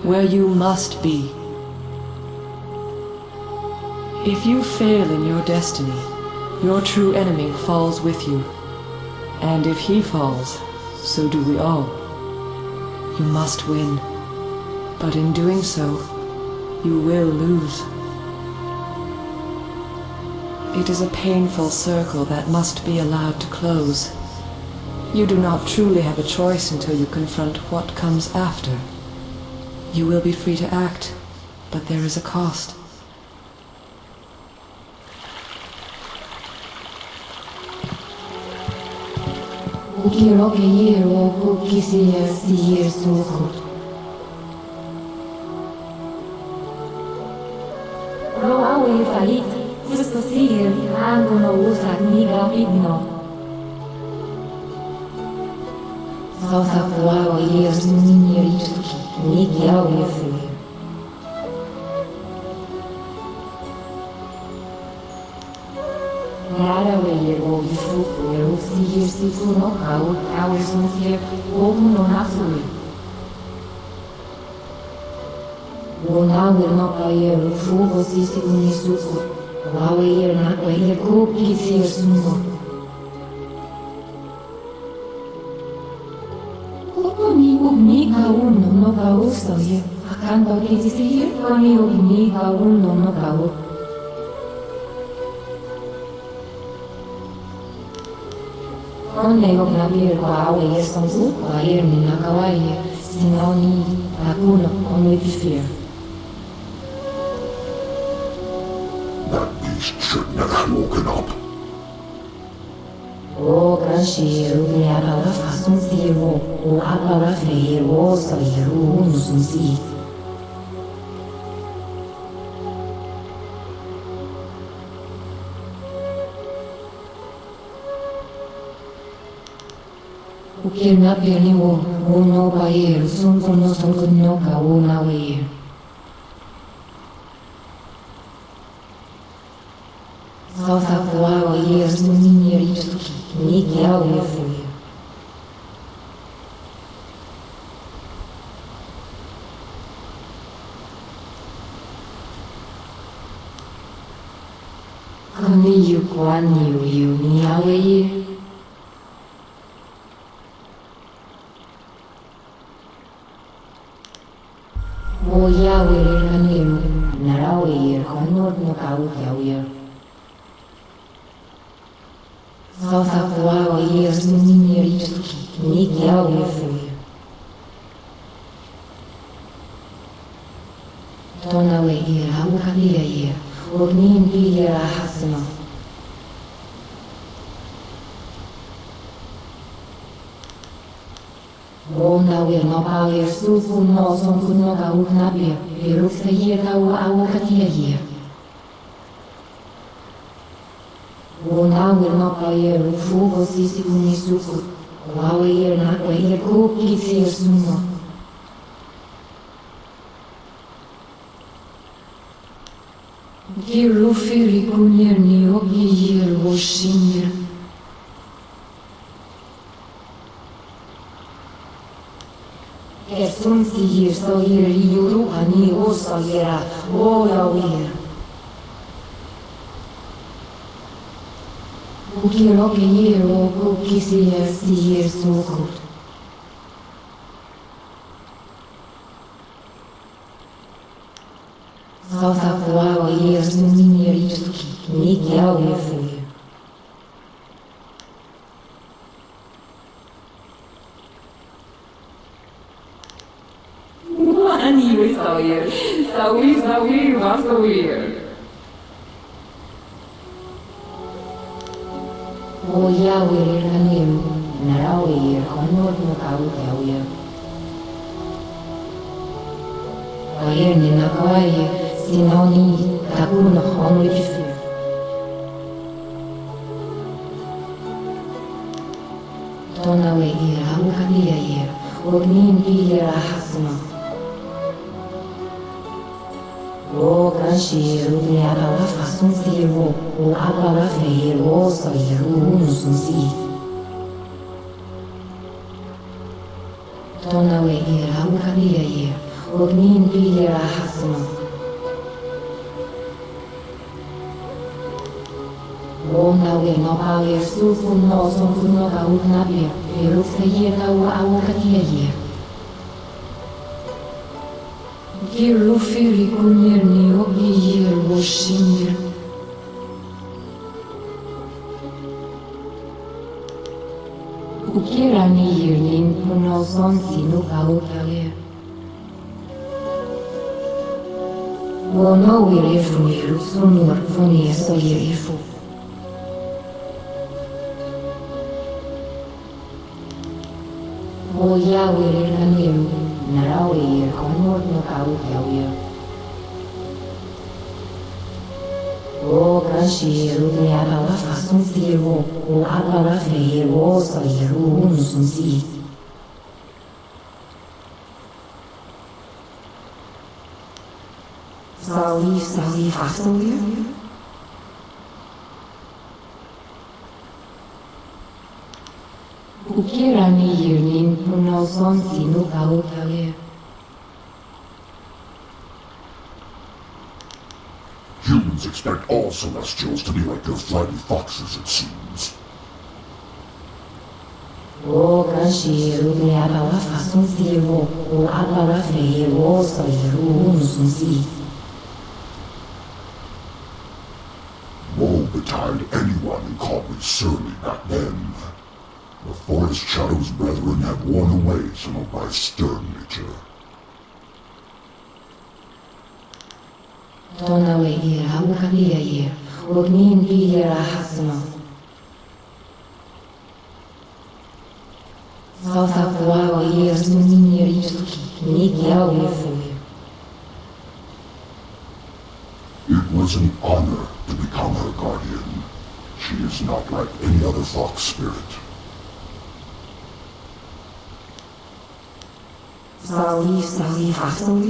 where you must be. If you fail in your destiny, your true enemy falls with you. And if he falls, so do we all. You must win. But in doing so, you will lose. It is a painful circle that must be allowed to close. You do not truly have a choice until you confront what comes after. You will be free to act, but there is a cost. Ukiroke yero kukisier sier sukut. Roawe falit, fusto sier angono usat niga igno. Sosa fuawa yer suminir istuki, niki awe fuir. Nara weyer o ifuku yer usier sifuno kau awe sunsier oguno nasui. Wonawir no payer ufugo sisi unisuku. Wawe yer na weyer kuki sier suno. Ugni kauno no kau soye. Akanto kisi sier koni ugni kauno no kau. Onde ognabier wawe yer sonsu, wayer ni nakawaye, sinoni, akuno, onwe pifir. That beast shouldn't have woken up. O grancheiro de abawa façon zero, o abawa feiro, o soyeiro, unusumzi. O que na perni o no bayer, sun no son no ka o na weir. Salsa voava yer no minierito que niki ao eu fui. Kani o kwani o eu ni ao weir. O Yahweh Ranero, Narawe, Honor no Kau Yahweh. Salsa voava years no minierito que niki Yahweh fui. Tona we ir, au kalia ir, ognin bilir a hasna. Ona wir no power sufu no son kuno ka uknabir, viruk se yer ka au katia yer. Ona wir no power ufugo sisi unisuku, wawe yer na kwe yer kuki sir suno. Giru firi kunir ni ogi yer o shinir. Sun sier so yer yuru ani o so yera o yawir. Ukiro ke yer o kuki sier sukut. Salsa voava yer no minierito que niki ao eu fui. Ani we sawir, sawir, wasawir. O Yahweh Ranero, Narawe, Honor no Kau Yahweh. Wayer ni nakawaye, sinoni, takuno honor pifir. Tona we ir, au kalia yer, ognin bilir a hasna. O grancheiro de abawa façon zero, o abawa feiro, o soyeiro, unusumzi. Tona we ir, au kalia yer, ognin bilir a hasna. Ona we no power sufu no son kuno ka uknabir, viruk se yer ka au katia yer. Giru firi kunir ni ogi yer o shinir. Ukira ni yer nin puno son sinu kau kager. Wono wir ifu yer sunur funir so yer ifu. Yawe Ramiru, Narawe, Conor Nokau Yawe. O Ganshiro de Abawa façon zero, o Abawa feiro, só Yeru, no Sunzi. Sawi, façon Yeru. Ukirani Yirnin, Puno Sonsi, no Kau Yawe. Humans expect all Celestials to be like their flighty foxes, it seems. O Ganshiro de Abawa façon zero, o Abawa feiro, só Yeru, no Sunzi. Woe betide anyone who called me surly back then. The Forest Shadow's brethren have worn away some of my stern nature. Tonawe ira, Ukavia ir, Ognin ira Hasma. South Wawa ir, Suninir Istuki, Nikiawi Fuir. It was an honor to become her guardian. She is not like any other fox spirit. Sawi, façon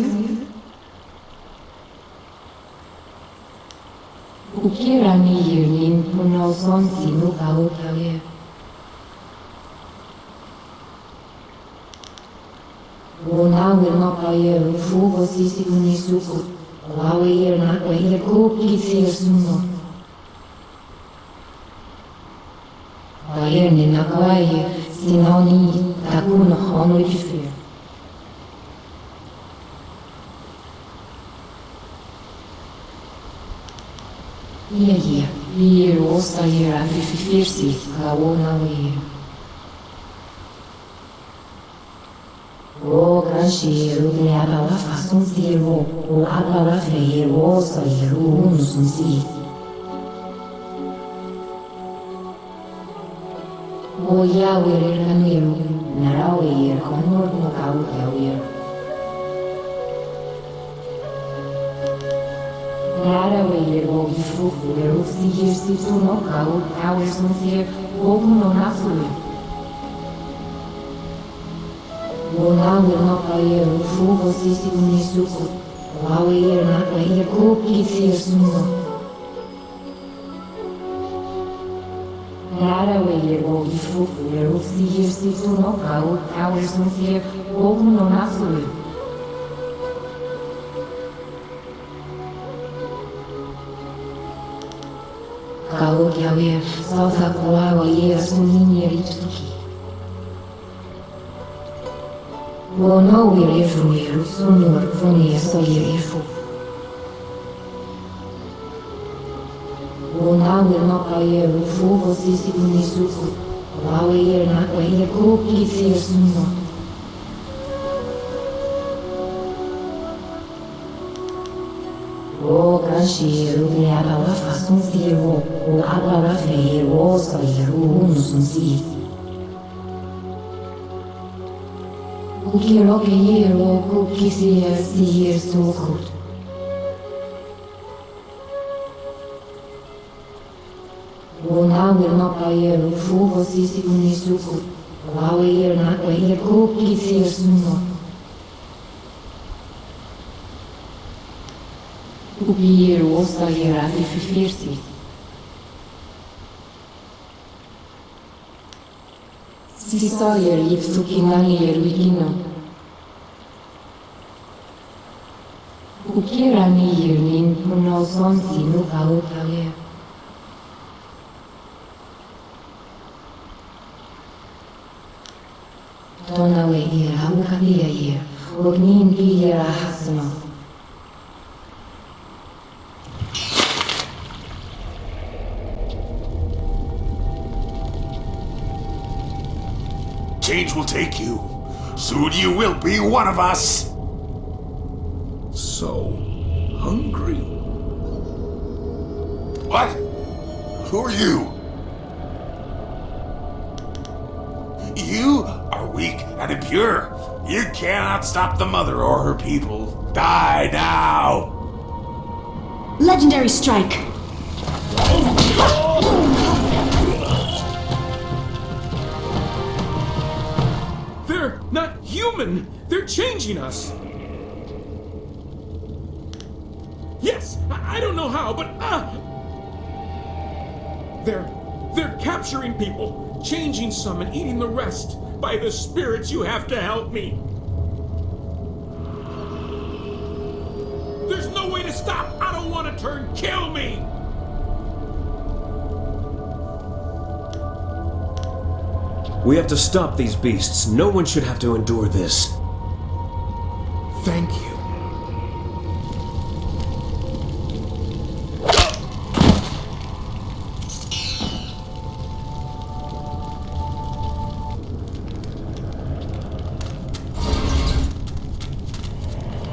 Ukirani Yirnin, Puno Sonsi, no Kau Yawe. Ona will not buy a Fugo Sisi Unisuku, Wawe ir not way the cookie here suno. Bayer Ninakawaye, Sinoni, Takuno Hono Jifir. Hier osta hier aan 50 Kawona weer. O Ganshiro de Abawa façon zero, o Abawa feiro, só Yeru, no Sunzi. O Yawe Ramiru, Narawe, Conor Nokau Yawe. Narawe, o Yifufu, o Sihir Situ Nokau, Towers Munzir, Ogun no Nasui. O Nawe Nokaye, o Fugo Sisi Unisuku, o Awe Nakwe, Kuki Sir Suno. Narawe, o Yifufu, o Sihir Situ Nokau, Towers Munzir, Ogun no Nasui. Kau Yawe, South Wawa ir, Suninir Istuki. O no ir Efuir, Sunur, Funia, só ir Efu. O Nawe Nokaye, o Fugo Sisi Unisuku, o Awe ir Nakwe, Kuki Sir Suno. O Ganshiro de Abawa façon zero, o Abawa feiro, só Yeru, no Sunzi. O Kiroke Yero, o Kisir Sukut. O Nawe Nokaye, o Fugo Sisi Unisuku, o Awe ir Nakwe, Kuki Sir Suno. O Biro osta ir a 50. Si só ir Ipsuki Nani Eruigino. O Kirani Yirnin, Puno Sonsi, no Kau Yawe. Tonawe ir a Ukavia ir, Ognin ir a Hasma. Change will take you. Soon you will be one of us. So hungry. What? Who are you? You are weak and impure. You cannot stop the mother or her people. Die now! Legendary strike. They're not human! They're changing us! Yes, I don't know how, but They're capturing people, changing some and eating the rest. By the spirits, you have to help me. There's no way to stop. I don't want to turn. Kill me! We have to stop these beasts. No one should have to endure this. Thank you.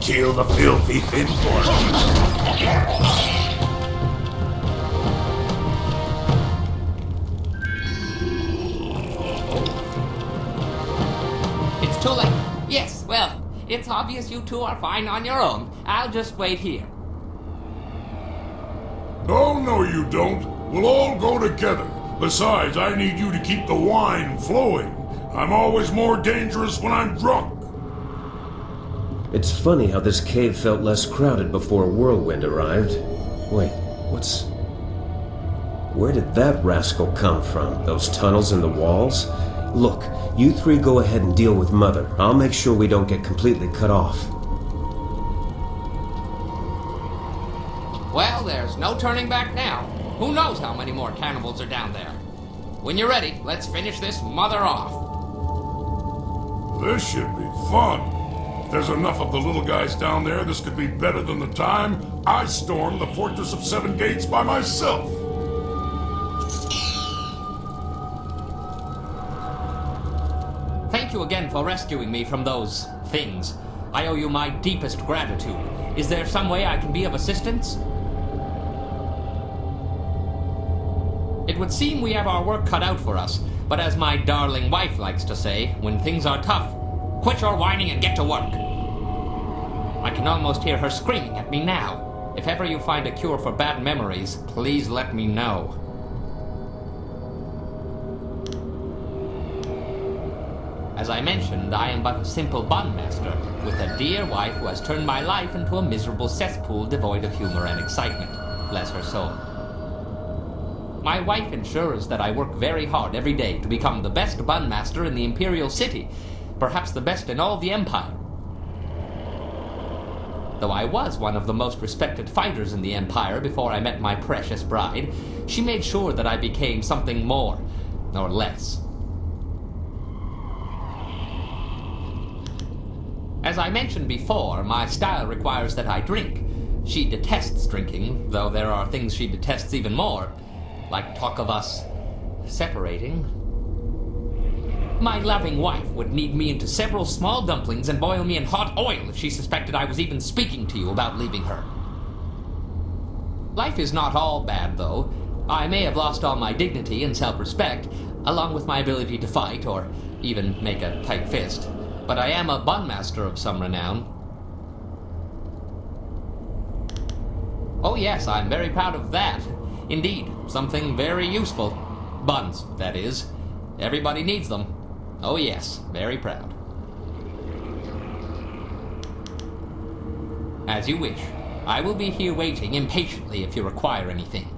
Kill the filthy Finborn. It's too late. Yes, well, it's obvious you two are fine on your own. I'll just wait here. No, you don't. We'll all go together. Besides, I need you to keep the wine flowing. I'm always more dangerous when I'm drunk. It's funny how this cave felt less crowded before Whirlwind arrived. Wait, where did that rascal come from? Those tunnels in the walls? Look, you three go ahead and deal with Mother. I'll make sure we don't get completely cut off. Well, there's no turning back now. Who knows how many more cannibals are down there? When you're ready, let's finish this mother off. This should be fun. If there's enough of the little guys down there, this could be better than the time I stormed the Fortress of Seven Gates by myself. Thank you again for rescuing me from those things. I owe you my deepest gratitude. Is there some way I can be of assistance? It would seem we have our work cut out for us, but as my darling wife likes to say, when things are tough, quit your whining and get to work. I can almost hear her screaming at me now. If ever you find a cure for bad memories, please let me know. As I mentioned, I am but a simple bun master, with a dear wife who has turned my life into a miserable cesspool devoid of humor and excitement. Bless her soul. My wife ensures that I work very hard every day to become the best bun master in the Imperial City, perhaps the best in all the Empire. Though I was one of the most respected fighters in the Empire before I met my precious bride, she made sure that I became something more, or less. As I mentioned before, my style requires that I drink. She detests drinking, though there are things she detests even more, like talk of us separating. My loving wife would knead me into several small dumplings and boil me in hot oil if she suspected I was even speaking to you about leaving her. Life is not all bad, though. I may have lost all my dignity and self-respect, along with my ability to fight, or even make a tight fist. But I am a bun master of some renown. Oh yes, I'm very proud of that. Indeed, something very useful. Buns, that is. Everybody needs them. Oh yes, very proud. As you wish. I will be here waiting impatiently if you require anything.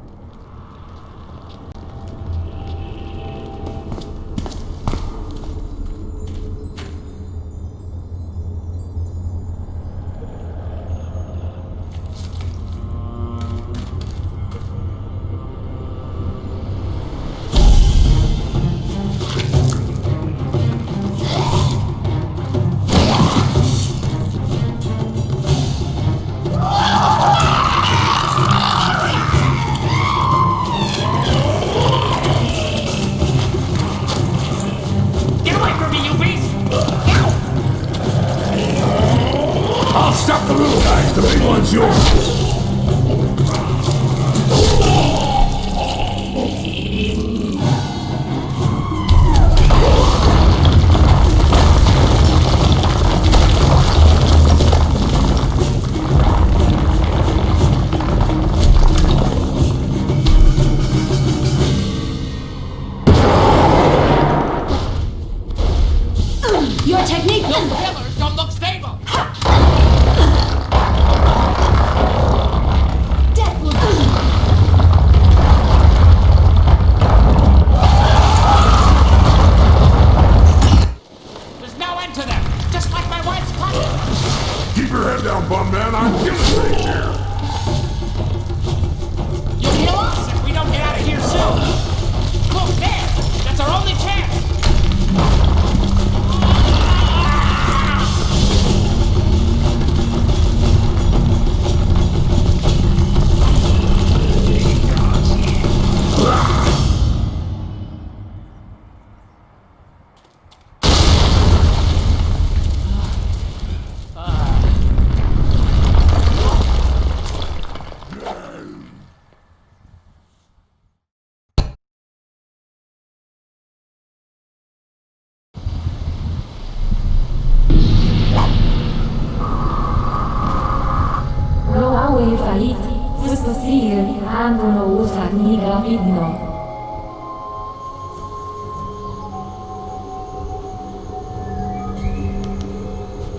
Angono usa niga vidno.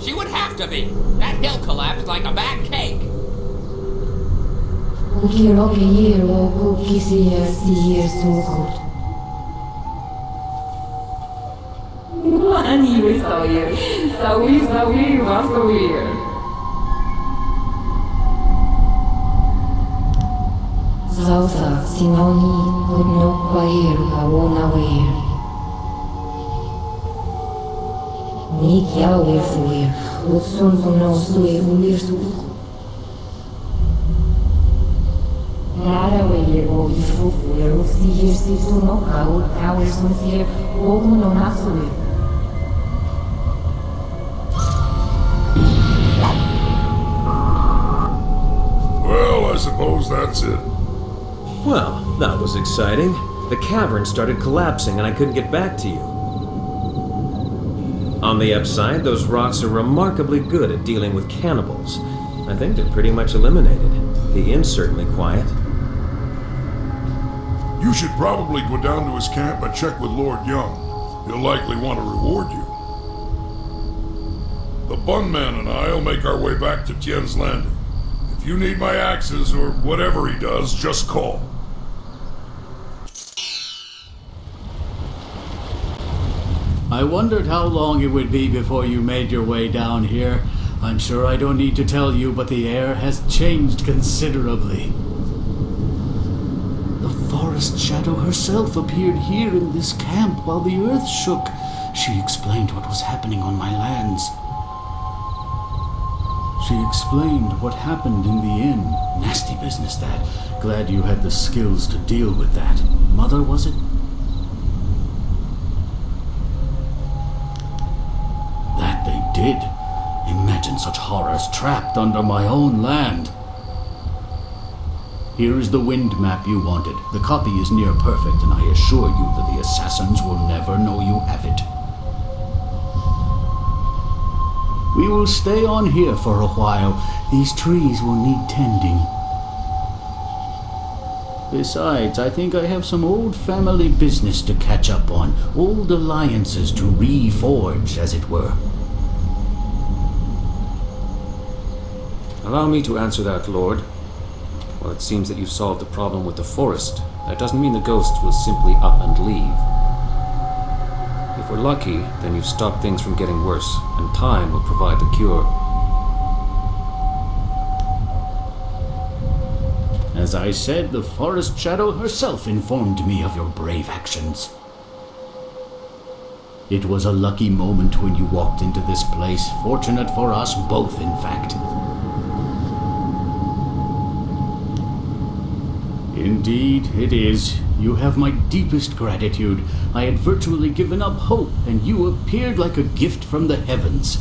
She would have to be. That hill collapsed like a bad cake. Ukiroke yero ukisier sier sukut. Ani sawir. Sawi wasawir. Zausa sinoni udno kwair kawona wir. Nik yawir suir. Utsun suno suir ulir suku. Lara wir o ifuku er sier si suno kaur kawir sun sier oguno nasuir. Well, I suppose that's it. Well, that was exciting. The cavern started collapsing and I couldn't get back to you. On the upside, those rocks are remarkably good at dealing with cannibals. I think they're pretty much eliminated. The inn's certainly quiet. You should probably go down to his camp and check with Lord Young. He'll likely want to reward you. The Bunman and I'll make our way back to Tien's Landing. If you need my axes or whatever he does, just call. I wondered how long it would be before you made your way down here. I'm sure I don't need to tell you, but the air has changed considerably. The forest shadow herself appeared here in this camp while the earth shook. She explained what was happening on my lands. She explained what happened in the inn. Nasty business, that. Glad you had the skills to deal with that. Mother, was it? That they did. Imagine such horrors trapped under my own land. Here is the wind map you wanted. The copy is near perfect, and I assure you that the assassins will never know you have it. We will stay on here for a while. These trees will need tending. Besides, I think I have some old family business to catch up on. Old alliances to reforge, as it were. Allow me to answer that, Lord. Well, it seems that you've solved the problem with the forest. That doesn't mean the ghosts will simply up and leave. If we're lucky, then you've stopped things from getting worse, and time will provide the cure. As I said, the forest shadow herself informed me of your brave actions. It was a lucky moment when you walked into this place, fortunate for us both, in fact. Indeed, it is. You have my deepest gratitude. I had virtually given up hope, and you appeared like a gift from the heavens.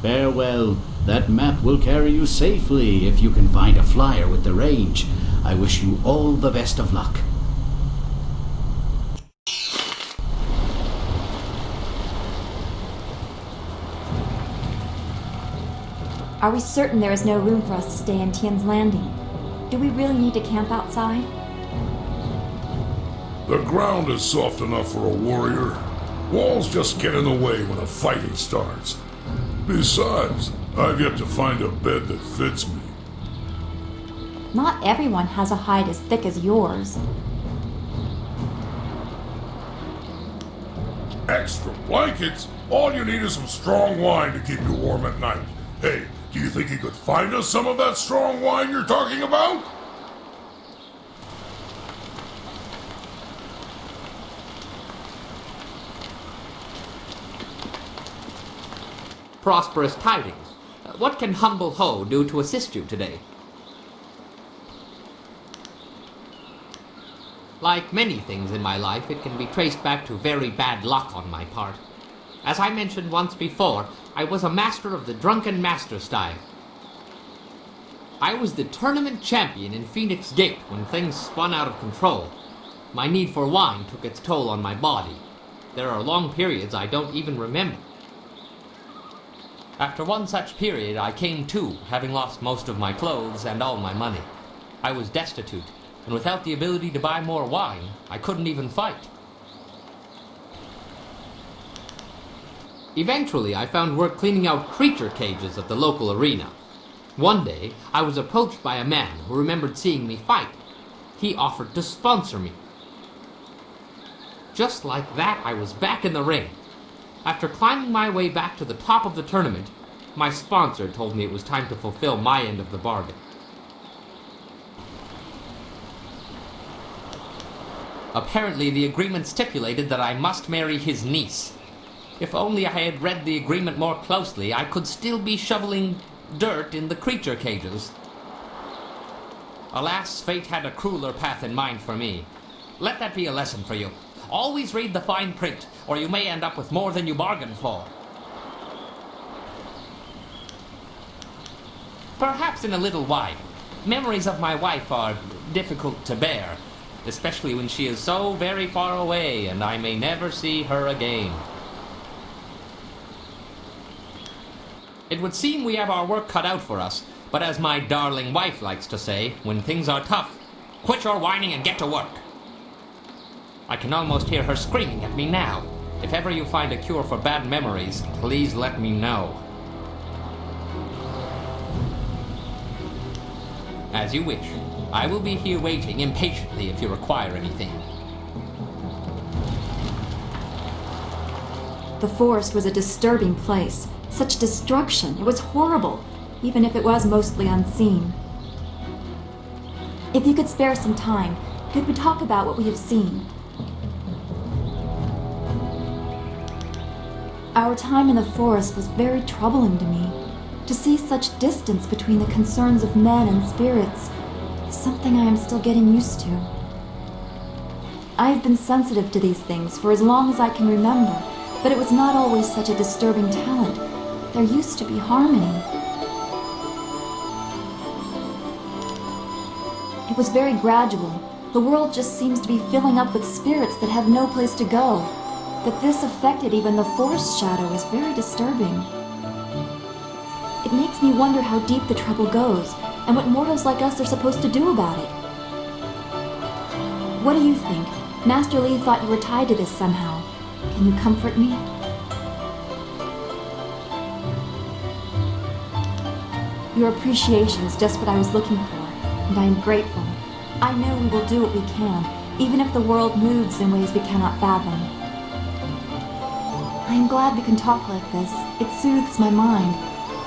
Farewell. That map will carry you safely if you can find a flyer with the range. I wish you all the best of luck. Are we certain there is no room for us to stay in Tien's Landing? Do we really need to camp outside? The ground is soft enough for a warrior. Walls just get in the way when the fighting starts. Besides, I've yet to find a bed that fits me. Not everyone has a hide as thick as yours. Extra blankets? All you need is some strong wine to keep you warm at night. Hey, do you think you could find us some of that strong wine you're talking about? Prosperous tidings. What can humble Ho do to assist you today? Like many things in my life, it can be traced back to very bad luck on my part. As I mentioned once before, I was a master of the Drunken Master style. I was the tournament champion in Phoenix Gate when things spun out of control. My need for wine took its toll on my body. There are long periods I don't even remember. After one such period, I came to, having lost most of my clothes and all my money. I was destitute, and without the ability to buy more wine, I couldn't even fight. Eventually, I found work cleaning out creature cages at the local arena. One day, I was approached by a man who remembered seeing me fight. He offered to sponsor me. Just like that, I was back in the ring. After climbing my way back to the top of the tournament, my sponsor told me it was time to fulfill my end of the bargain. Apparently, the agreement stipulated that I must marry his niece. If only I had read the agreement more closely, I could still be shoveling dirt in the creature cages. Alas, fate had a crueler path in mind for me. Let that be a lesson for you. Always read the fine print, or you may end up with more than you bargained for. Perhaps in a little while. Memories of my wife are difficult to bear, especially when she is so very far away and I may never see her again. It would seem we have our work cut out for us, but as my darling wife likes to say, when things are tough, quit your whining and get to work. I can almost hear her screaming at me now. If ever you find a cure for bad memories, please let me know. As you wish. I will be here waiting impatiently if you require anything. The forest was a disturbing place. Such destruction. It was horrible, even if it was mostly unseen. If you could spare some time, could we talk about what we have seen? Our time in the forest was very troubling to me. To see such distance between the concerns of men and spirits is something I am still getting used to. I have been sensitive to these things for as long as I can remember, but it was not always such a disturbing talent. There used to be harmony. It was very gradual. The world just seems to be filling up with spirits that have no place to go. That this affected even the forest shadow is very disturbing. It makes me wonder how deep the trouble goes, and what mortals like us are supposed to do about it. What do you think? Master Li thought you were tied to this somehow. Can you comfort me? Your appreciation is just what I was looking for, and I am grateful. I know we will do what we can, even if the world moves in ways we cannot fathom. I am glad we can talk like this. It soothes my mind.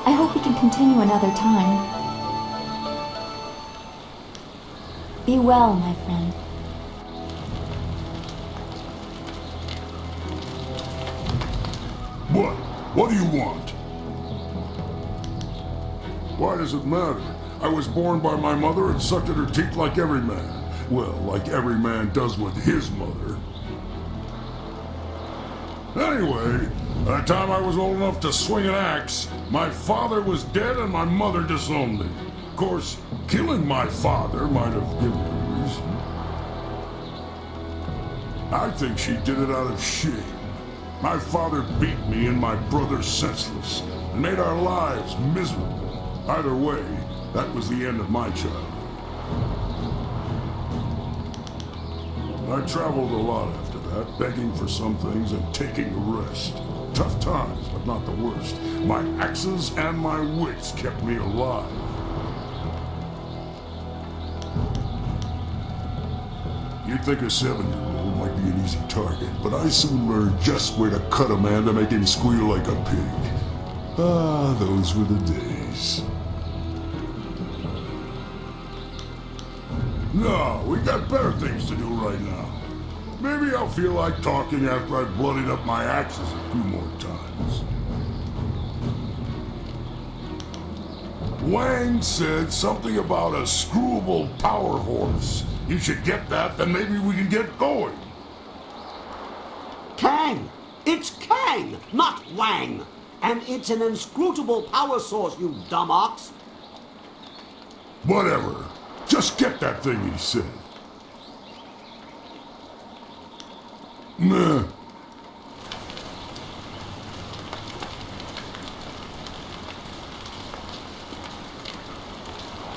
I hope we can continue another time. Be well, my friend. What? What do you want? Why does it matter? I was born by my mother and sucked at her teat like every man. Well, like every man does with his mother. Anyway, by the time I was old enough to swing an axe, my father was dead and my mother disowned me. Of course, killing my father might have given her a reason. I think she did it out of shame. My father beat me and my brother senseless, and made our lives miserable. Either way, that was the end of my childhood. I traveled a lot after that, begging for some things and taking the rest. Tough times, but not the worst. My axes and my wits kept me alive. You'd think a 7-year-old might be an easy target, but I soon learned just where to cut a man to make him squeal like a pig. Ah, those were the days. No, we got better things to do right now. Maybe I'll feel like talking after I've bloodied up my axes a few more times. Wang said something about a screwable power horse. You should get that, then maybe we can get going. Kang! It's Kang, not Wang! And it's an inscrutable power source, you dumb ox! Whatever. Just get that thing he said. Nah,